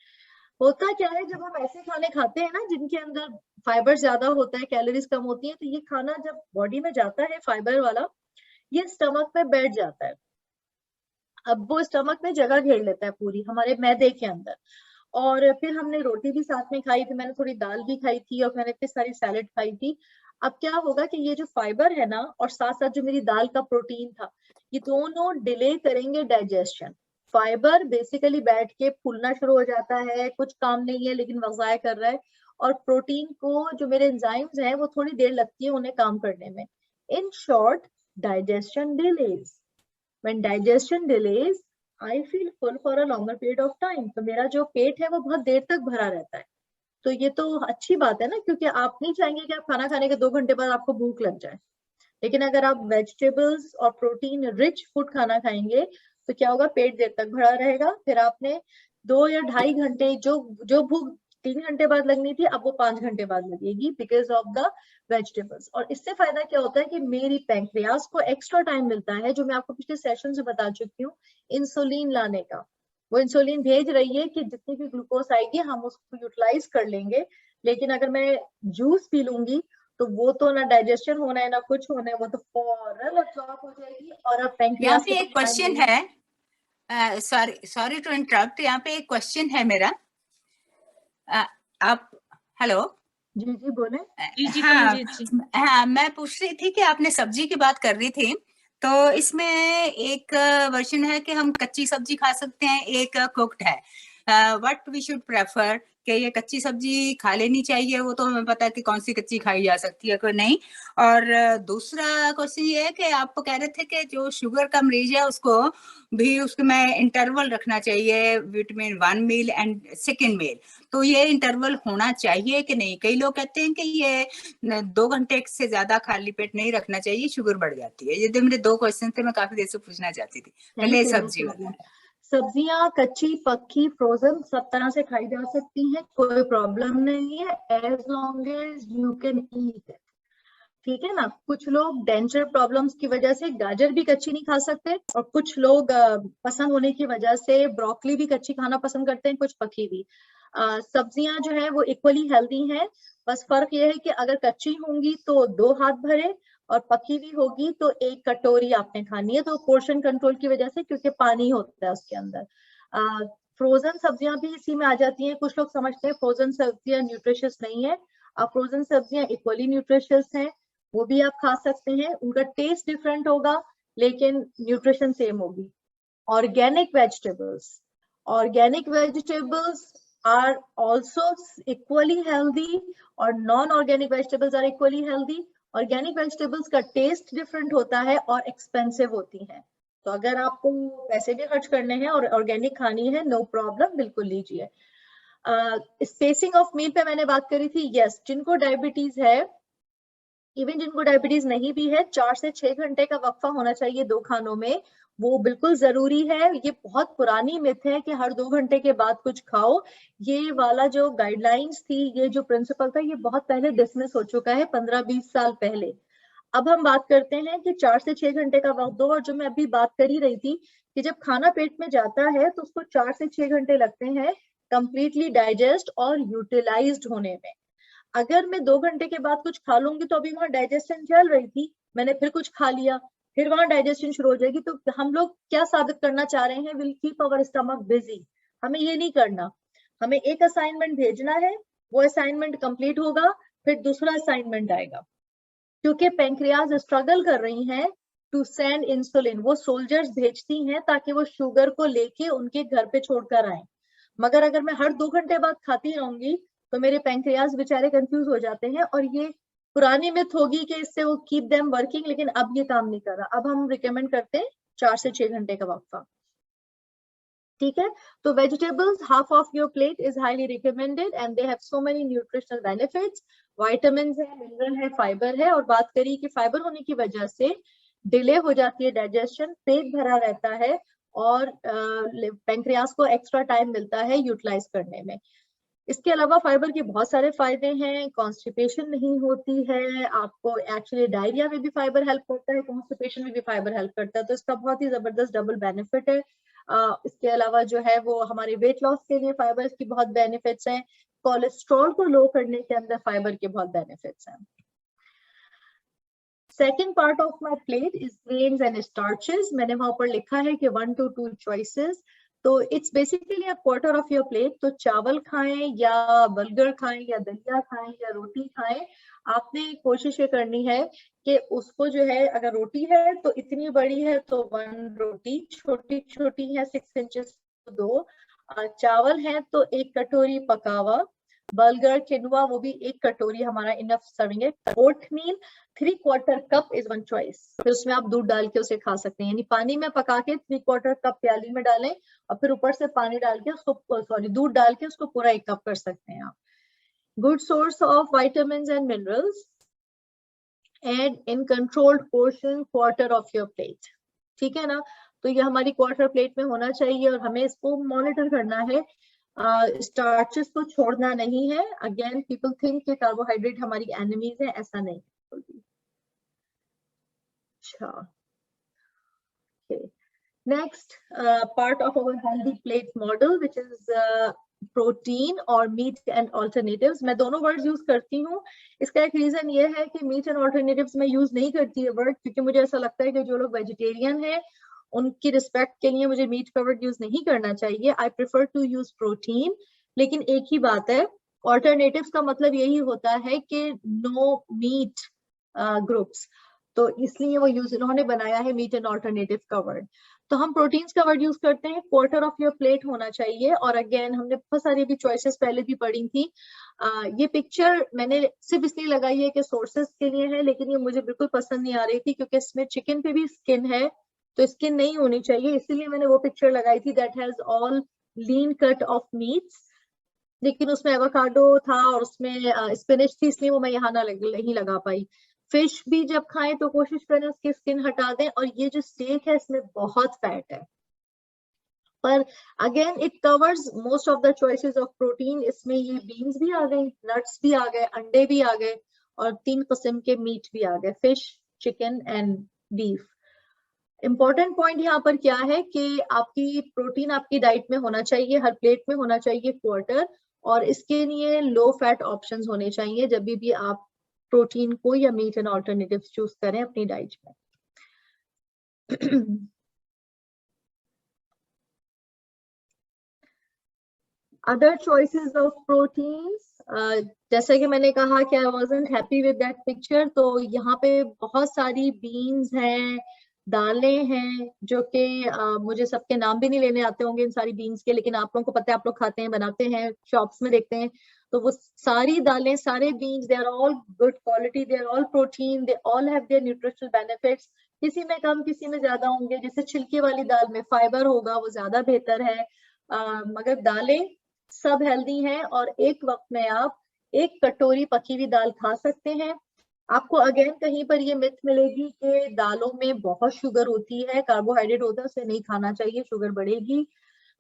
होता क्या है, जब हम ऐसे खाने खाते हैं ना जिनके अंदर फाइबर ज्यादा होता है, कैलोरीज कम होती है, तो ये खाना जब बॉडी में जाता है फाइबर वाला, ये स्टमक में बैठ जाता है। अब वो स्टमक में जगह घेर लेता है पूरी हमारे मैदे के अंदर। और फिर हमने रोटी भी साथ में खाई थी, मैंने थोड़ी दाल भी खाई थी, और मैंने इतनी सारी सैलेड खाई थी। अब क्या होगा कि ये जो फाइबर है ना, और साथ साथ जो मेरी दाल का प्रोटीन था, ये दोनों डिले करेंगे डाइजेशन। फाइबर बेसिकली बैठ के फूलना शुरू हो जाता है, कुछ काम नहीं है लेकिन वज़ाया कर रहा है। और प्रोटीन को जो मेरे एंजाइम्स हैं वो थोड़ी देर लगती है उन्हें काम करने में। In short, digestion delays. When digestion delays, I feel full for a longer period of time. तो मेरा जो पेट है वो बहुत देर तक भरा रहता है। तो ये तो अच्छी बात है ना, क्योंकि आप नहीं चाहेंगे कि आप खाना खाने के 2 घंटे बाद आपको भूख लग जाए। लेकिन अगर आप वेजिटेबल्स और प्रोटीन रिच फूड खाना खाएंगे तो क्या होगा, पेट देर तक भरा रहेगा। फिर आपने 2 या 2.5 घंटे जो भूख 3 घंटे बाद लगनी थी, अब वो 5 घंटे बाद लगेगी, बिकॉज ऑफ द वेजिटेबल्स। और इससे फायदा क्या होता है कि मेरी पैंक्रियास को एक्स्ट्रा टाइम मिलता है, जो मैं आपको पिछले सेशन से बता चुकी हूँ, इंसुलिन लाने का। वो इंसुलिन भेज रही है कि जितनी भी ग्लूकोज आएगी हम उसको यूटिलाइज कर लेंगे। लेकिन अगर मैं जूस पी लूंगी तो वो तो ना डाइजेशन होना है ना कुछ होना है, वो तो फौरन अब्सॉर्ब हो जाएगी। और अब यहाँ पे एक क्वेश्चन है, सॉरी टू इंटरप्ट, यहाँ पे एक क्वेश्चन है मेरा। आप हेलो जी बोले। जी हाँ, कमलजीत जी। हाँ, मैं पूछ रही थी कि आपने सब्जी की बात कर रही थी, तो इसमें एक वर्जन है कि हम कच्ची सब्जी खा सकते हैं, एक कुक्ड है। व्हाट वी शुड प्रेफर कि ये कच्ची सब्जी खा लेनी चाहिए, वो तो हमें पता है कि कौन सी कच्ची खाई जा सकती है, कोई नहीं। और दूसरा क्वेश्चन ये है कि आप कह रहे थे कि जो शुगर का मरीज है उसको भी उसमें इंटरवल रखना चाहिए बिटवीन 1 मील एंड सेकंड मील, तो ये इंटरवल होना चाहिए कि नहीं? कई लोग कहते हैं कि ये 2 घंटे से ज्यादा खाली पेट नहीं रखना चाहिए, शुगर बढ़ जाती है। ये तो मेरे 2 क्वेश्चन थे, मैं काफी देर से पूछना चाहती थी। पहले सब्जी वाला। सब्जियां कच्ची पक्की फ्रोजन सब तरह से खाई जा सकती हैं, कोई प्रॉब्लम नहीं है, as long as you can eat it. ठीक है ना। कुछ लोग डेंचर प्रॉब्लम्स की वजह से गाजर भी कच्ची नहीं खा सकते, और कुछ लोग पसंद होने की वजह से ब्रोकली भी कच्ची खाना पसंद करते हैं, कुछ पकी भी। सब्जियां जो है वो इक्वली हेल्दी हैं, बस फर्क ये है कि अगर कच्ची होंगी तो 2 हाथ भरे, और पकी भी होगी तो 1 कटोरी आपने खानी है, तो पोर्शन कंट्रोल की वजह से, क्योंकि पानी होता है उसके अंदर। फ्रोजन सब्जियां भी इसी में आ जाती हैं। कुछ लोग समझते हैं फ्रोजन सब्जियां न्यूट्रिशियस नहीं है, फ्रोजन सब्जियां इक्वली न्यूट्रिशियस हैं, वो भी आप खा सकते हैं। उनका टेस्ट डिफरेंट होगा लेकिन न्यूट्रिशन सेम होगी। Organic vegetables are also equally healthy, और non organic vegetables are equally healthy. Organic vegetables का टेस्ट डिफरेंट होता है और एक्सपेंसिव होती हैं, तो अगर आपको पैसे भी खर्च करने हैं और ऑर्गेनिक खानी है, नो प्रॉब्लम, बिल्कुल लीजिए। स्पेसिंग ऑफ मील पे मैंने बात करी थी। यस, जिनको डायबिटीज है, इवन जिनको डायबिटीज नहीं भी है, 4 से 6 घंटे का वक्फा होना चाहिए 2 खानों में, वो बिल्कुल जरूरी है। ये बहुत पुरानी मिथ है कि हर 2 घंटे के बाद कुछ खाओ। ये वाला जो गाइडलाइंस थी, ये जो प्रिंसिपल था, ये बहुत पहले डिसमिस हो चुका है, 15-20 साल पहले। अब हम बात करते हैं कि 4 से 6 घंटे का वक्त दो, और जो मैं अभी बात कर ही रही थी कि जब खाना पेट में जाता है तो उसको 4 से 6 घंटे लगते हैं कंप्लीटली डाइजेस्ट और यूटिलाइज्ड होने में। अगर मैं 2 घंटे के बाद कुछ खा लूंगी तो अभी वहां डाइजेशन चल रही थी, मैंने फिर कुछ खा लिया, फिर वहां डाइजेशन शुरू हो जाएगी। तो हम लोग क्या साबित करना चाह रहे हैं? Will keep our stomach busy. हमें ये नहीं करना। हमें एक असाइनमेंट भेजना है, वो असाइनमेंट कंप्लीट होगा, फिर दूसरा असाइनमेंट आएगा, क्योंकि पेंक्रियाज स्ट्रगल कर रही हैं टू सेंड इंसुलिन। वो सोल्जर्स भेजती हैं ताकि वो शुगर को लेके उनके घर पे छोड़कर आए। मगर अगर मैं हर 2 घंटे बाद खाती रहूंगी तो मेरे पेंक्रियाज बेचारे कंफ्यूज हो जाते हैं, और ये पुरानी मिथ होगी कि इससे वो कीप देम वर्किंग, लेकिन अब ये काम नहीं कर रहा। अब हम रिकमेंड करते हैं 4 से 6 घंटे का वक्फा। ठीक है। तो vegetables half of your plate is highly recommended and they have so many nutritional benefits. Vitamin है, मिनरल है, फाइबर है, और बात करी कि फाइबर होने की वजह से डिले हो जाती है डाइजेशन, पेट भरा रहता है, और पेंक्रियास को एक्स्ट्रा टाइम मिलता है यूटिलाइज करने में। इसके अलावा फाइबर के बहुत सारे फायदे हैं। कॉन्स्टिपेशन नहीं होती है आपको, एक्चुअली डायरिया में भी फाइबर हेल्प करता है, कॉन्स्टिपेशन में भी फाइबर हेल्प करता है, तो इसका बहुत ही जबरदस्त डबल बेनिफिट है। इसके अलावा जो है वो हमारे वेट लॉस के लिए फाइबर की बहुत बेनिफिट्स हैं। कोलेस्ट्रॉल को लो करने के अंदर फाइबर के बहुत बेनिफिट्स हैं। Second part of my plate is grains and starches. मैंने वहां पर लिखा है कि 1 to 2 choices, तो it's basically a quarter of your plate. तो चावल खाएं या बर्गर खाएं या दलिया खाएं या रोटी खाएं, आपने कोशिश ये करनी है कि उसको जो है, अगर रोटी है तो इतनी बड़ी है तो 1 रोटी, छोटी छोटी है 6 इंचेस तो 2, चावल है तो 1 कटोरी पका हुआ, बर्गर किनुआ वो भी 1 कटोरी हमारा इनफ सर्विंग है। ओट मील 3/4 कप इज 1 चॉइस। फिर उसमें आप दूध डाल के उसे खा सकते हैं, यानी पानी में पका के 3/4 कप प्याली में डालें, और फिर ऊपर से पानी डाल के उसको दूध डाल के उसको पूरा 1 कप कर सकते हैं आप। Good source of vitamins and minerals, and in controlled portion quarter of your plate. ठीक है ना। तो ये हमारी क्वार्टर प्लेट में होना चाहिए, और हमें इसको मॉनिटर करना है। स्टार्चेस को छोड़ना नहीं है। अगेन पीपल थिंक कि कार्बोहाइड्रेट हमारी एनिमीज है, ऐसा नहीं। अच्छा, next part of our healthy plate model which is protein और मीट एंड ऑल्टरनेटिव्स। मैं दोनों वर्ड्स यूज करती हूँ। इसका एक रीजन ये है कि मीट एंड ऑल्टरनेटिव्स मैं यूज नहीं करती है वर्ड, क्योंकि मुझे ऐसा लगता है कि जो लोग वेजिटेरियन हैं उनकी रिस्पेक्ट के लिए मुझे मीट का वर्ड यूज नहीं करना चाहिए। I prefer to use protein. लेकिन एक ही बात है ऑल्टरनेटिव्स का मतलब यही होता है कि नो मीट ग्रुप्स, तो इसलिए वो यूज इन्होंने बनाया है मीट एंड ऑल्टरनेटिव का वर्ड। तो हम प्रोटीन्स का वर्ड यूज करते हैं, क्वार्टर ऑफ योर प्लेट होना चाहिए। और अगेन हमने बहुत सारी भी चॉइसेस पहले भी पढ़ी थी। ये पिक्चर मैंने सिर्फ इसलिए लगाई है कि सोर्सेस के लिए है, लेकिन ये मुझे बिल्कुल पसंद नहीं आ रही थी क्योंकि इसमें चिकन पे भी स्किन है, तो स्किन नहीं होनी चाहिए, इसीलिए मैंने वो पिक्चर लगाई थी that has all lean cut off meets. लेकिन उसमें एवोकाडो था और उसमें स्पिनच थी, इसलिए वो मैं यहाँ नहीं लगा पाई। फिश भी जब खाएं तो कोशिश करें उसकी स्किन हटा दें। और ये जो स्टेक है इसमें बहुत फैट है, पर again it covers most of the choices of protein. इसमें ये बीन्स भी आ गई, नट्स भी आ गए, अंडे भी आ गए और 3 किस्म के मीट भी आ गए, fish, chicken and beef. Important point यहाँ पर क्या है कि आपकी प्रोटीन आपकी डाइट में होना चाहिए, हर प्लेट में होना चाहिए क्वार्टर, और इसके लिए लो फैट ऑप्शंस होने चाहिए जब भी आप प्रोटीन को या मीट एंड ऑल्टरनेटिव चूज करें अपनी डाइट में। अदर चॉइसेस ऑफ प्रोटीन्स, जैसे कि मैंने कहा कि I wasn't happy with that picture, तो यहाँ पे बहुत सारी बीन्स हैं, दालें हैं, जो कि मुझे सबके नाम भी नहीं लेने आते होंगे इन सारी बीन्स के, लेकिन आप लोगों को पता है, आप लोग खाते हैं, बनाते हैं, शॉप्स में देखते हैं, तो वो सारी दालें, सारे beans, they are all good quality, they are all protein, they all have their nutritional benefits. किसी में कम, किसी में ज्यादा होंगे। जैसे छिलके वाली दाल में फाइबर होगा, वो ज्यादा बेहतर है, मगर दालें सब हेल्दी हैं। और एक वक्त में आप 1 कटोरी पकी हुई दाल खा सकते हैं। आपको अगेन कहीं पर ये मिथ मिलेगी कि दालों में बहुत शुगर होती है, कार्बोहाइड्रेट होता है, उसे नहीं खाना चाहिए, शुगर बढ़ेगी,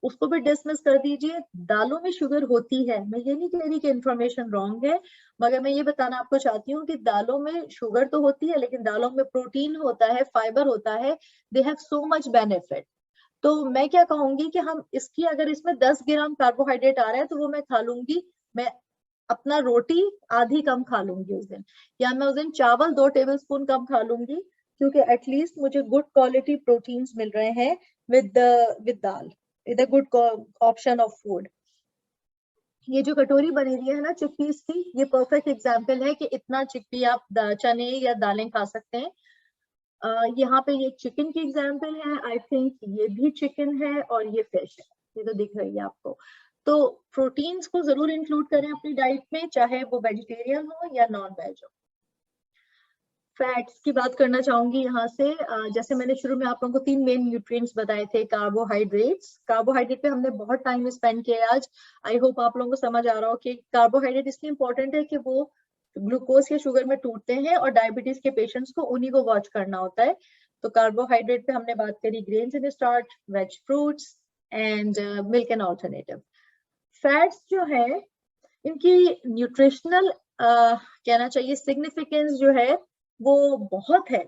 उसको भी डिसमिस कर दीजिए। दालों में शुगर होती है, मैं ये नहीं कह रही कि इंफॉर्मेशन रॉन्ग है, मगर मैं ये बताना आपको चाहती हूँ कि दालों में शुगर तो होती है, लेकिन दालों में प्रोटीन होता है, फाइबर होता है, they have so much benefit. तो मैं क्या कहूंगी कि हम इसकी, अगर इसमें 10 ग्राम कार्बोहाइड्रेट आ रहा है तो वो मैं खा लूंगी, मैं अपना रोटी आधी कम खा लूंगी उस दिन, या मैं उस दिन चावल 2 टेबलस्पून कम खा लूंगी, क्योंकि एटलीस्ट मुझे गुड क्वालिटी प्रोटीन्स मिल रहे हैं with dal, with a good option of food. ये जो कटोरी बनी हुई है ना चिकपीस की, ये परफेक्ट एग्जाम्पल है कि इतना चिकपी आप चने या दालें खा सकते हैं। यहाँ पे ये चिकन की एग्जाम्पल है, आई थिंक ये भी चिकन है और ये फिश है, ये तो दिख रही है आपको। तो प्रोटीन्स को जरूर इंक्लूड करें अपनी डाइट में, चाहे वो वेजिटेरियन हो या नॉन वेज हो। फैट्स की बात करना चाहूंगी यहाँ से। जैसे मैंने शुरू में आप लोगों को 3 मेन न्यूट्रिएंट्स बताए थे। कार्बोहाइड्रेट पे हमने बहुत टाइम स्पेंड किया आज। आई होप आप लोगों को समझ आ रहा हो कि कार्बोहाइड्रेट इसलिए इंपॉर्टेंट है कि वो ग्लूकोज या शुगर में टूटते हैं, और डायबिटीज के पेशेंट्स को उन्हीं को वॉच करना होता है। तो कार्बोहाइड्रेट पे हमने बात करी, grains in starch, veg fruits and milk and alternative. Fats जो है इनकी न्यूट्रिशनल कहना चाहिए सिग्निफिकेंस जो है वो बहुत है,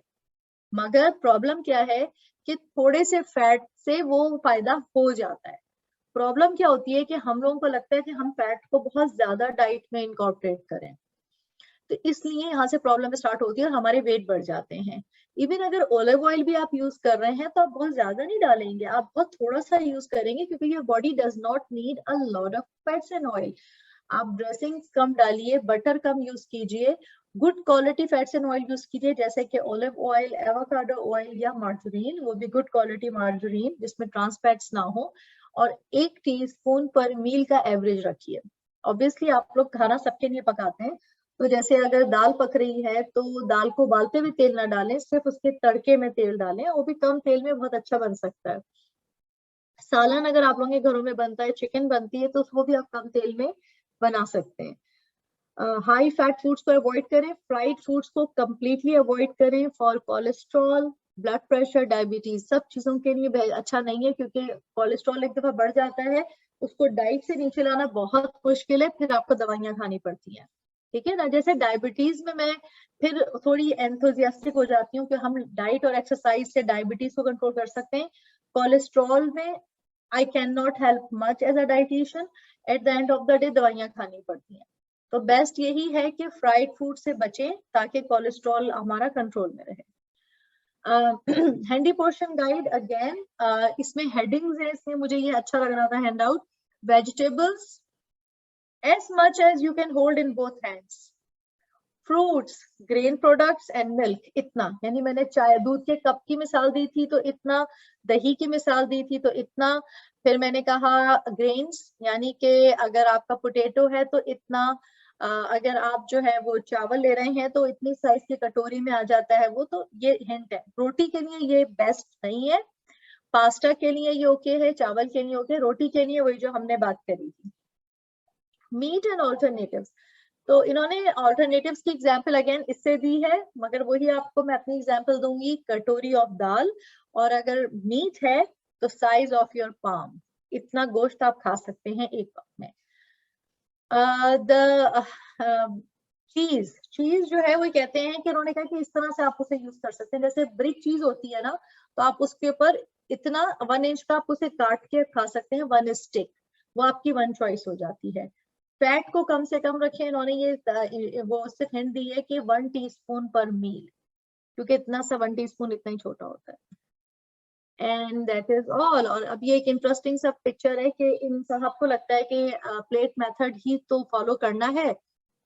मगर प्रॉब्लम क्या है कि थोड़े से फैट से वो फायदा हो जाता है। प्रॉब्लम क्या होती है कि हम लोगों को लगता है कि हम फैट को बहुत ज्यादा डाइट में इनकॉर्पोरेट करें, तो इसलिए यहाँ से प्रॉब्लम स्टार्ट होती है और हमारे वेट बढ़ जाते हैं। इवन अगर ऑलिव ऑयल भी आप यूज कर रहे हैं तो आप बहुत ज्यादा नहीं डालेंगे, आप बहुत थोड़ा सा यूज करेंगे, क्योंकि your body does not need a lot of fats and oil. आप ड्रेसिंग्स कम डालिए, बटर कम यूज कीजिए, good quality fats and oil use कीजिए, जैसे कि ऑलिव ऑयल, एवोकाडो ऑयल या मार्जरीन, वो भी गुड क्वालिटी मार्जरीन जिसमें ट्रांस फैट्स ना हो, और 1 टीस्पून पर मील का एवरेज रखिए। ऑब्वियसली आप लोग खाना सबके लिए पकाते हैं, तो जैसे अगर दाल पक रही है तो दाल को उबालते हुए तेल ना डालें, सिर्फ उसके तड़के में तेल डालें, वो भी कम तेल में बहुत अच्छा बन सकता है। सालन अगर आप लोगों के घरों में बनता है, चिकन बनती है, तो उसको भी आप कम तेल में बना सकते हैं। हाई फैट फूड्स को अवॉइड करें, फ्राइड फूड्स को कंप्लीटली अवॉइड करें for cholesterol, blood pressure, diabetes, सब चीजों के लिए अच्छा नहीं है, क्योंकि कोलेस्ट्रॉल एक दफा बढ़ जाता है, उसको डाइट से नीचे लाना बहुत मुश्किल है, फिर आपको दवाइयां खानी पड़ती हैं, ठीक है ना। जैसे डायबिटीज में मैं फिर थोड़ी एंथुजियास्टिक हो जाती हूँ कि हम डाइट और एक्सरसाइज से डायबिटीज को कंट्रोल कर सकते हैं। कोलेस्ट्रॉल में I can not help much as a dietitian, at the end of the day दवाइयां खानी पड़ती हैं। तो बेस्ट यही है कि फ्राइड फूड से बचें ताकि कोलेस्ट्रॉल हमारा कंट्रोल में रहे। हैंडी पोर्शन गाइड अगेन, इसमें हेडिंग्स है, इसमें मुझे ये अच्छा लग रहा था hand out. Vegetables as much as you can hold in both hands. Fruits, grain products and milk, इतना, यानी मैंने चाय दूध के कप की मिसाल दी थी तो इतना, दही की मिसाल दी थी तो इतना, फिर मैंने कहा ग्रेन्स यानी कि अगर आपका पोटैटो है तो इतना, अगर आप जो है वो चावल ले रहे हैं तो इतनी साइज की कटोरी में आ जाता है वो, तो ये हिंट है। रोटी के लिए ये बेस्ट नहीं है, पास्ता के लिए ये ओके है, चावल के लिए ओके, रोटी के लिए वही जो हमने बात करी थी। मीट एंड ऑल्टरनेटिव्स, तो इन्होंने ऑल्टरनेटिव्स की एग्जांपल अगेन इससे दी है, मगर वही आपको मैं अपनी एग्जांपल दूंगी, कटोरी ऑफ दाल, और अगर मीट है तो साइज ऑफ योर पाम, इतना गोश्त आप खा सकते हैं एक कप में। चीज जो है वो कहते हैं कि उन्होंने कहा कि इस तरह से आप उसे यूज कर सकते हैं, जैसे ब्रिक चीज होती है ना, तो आप उसके ऊपर इतना 1 इंच का आप उसे काट के खा सकते हैं, 1 स्टिक, वो आपकी 1 चॉइस हो जाती है। फैट को कम से कम रखें, इन्होंने ये वो सिर्फ हिंट दी है कि 1 टीस्पून पर मील, क्योंकि इतना सा 1 टीस्पून इतना ही छोटा होता है। And that is all. और अब ये एक इंटरेस्टिंग सा पिक्चर है कि इन साहब को लगता है कि प्लेट मेथड ही तो फॉलो करना है,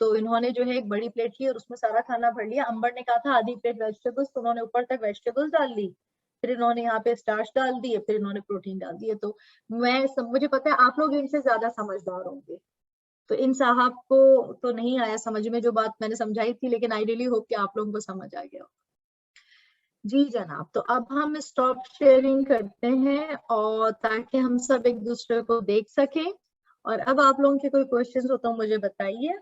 तो इन्होंने जो है एक बड़ी प्लेट ली और उसमें सारा खाना भर लिया। अंबर ने कहा था आधी प्लेट वेजिटेबल्स, तो उन्होंने ऊपर तक वेजिटेबल्स डाल ली, फिर इन्होंने यहाँ पे स्टार्च डाल दिए, फिर इन्होंने प्रोटीन डाल दिए। तो मुझे पता है आप लोग इनसे ज्यादा समझदार होंगे, तो इन साहब को तो नहीं आया समझ में जो बात मैंने समझाई थी, लेकिन आई रियली होप कि आप लोगों को समझ आ गया। जी जनाब, तो अब हम स्टॉप शेयरिंग करते हैं और ताकि हम सब एक दूसरे को देख सकें, और अब आप लोगों के कोई क्वेश्चंस हो तो मुझे बताइए।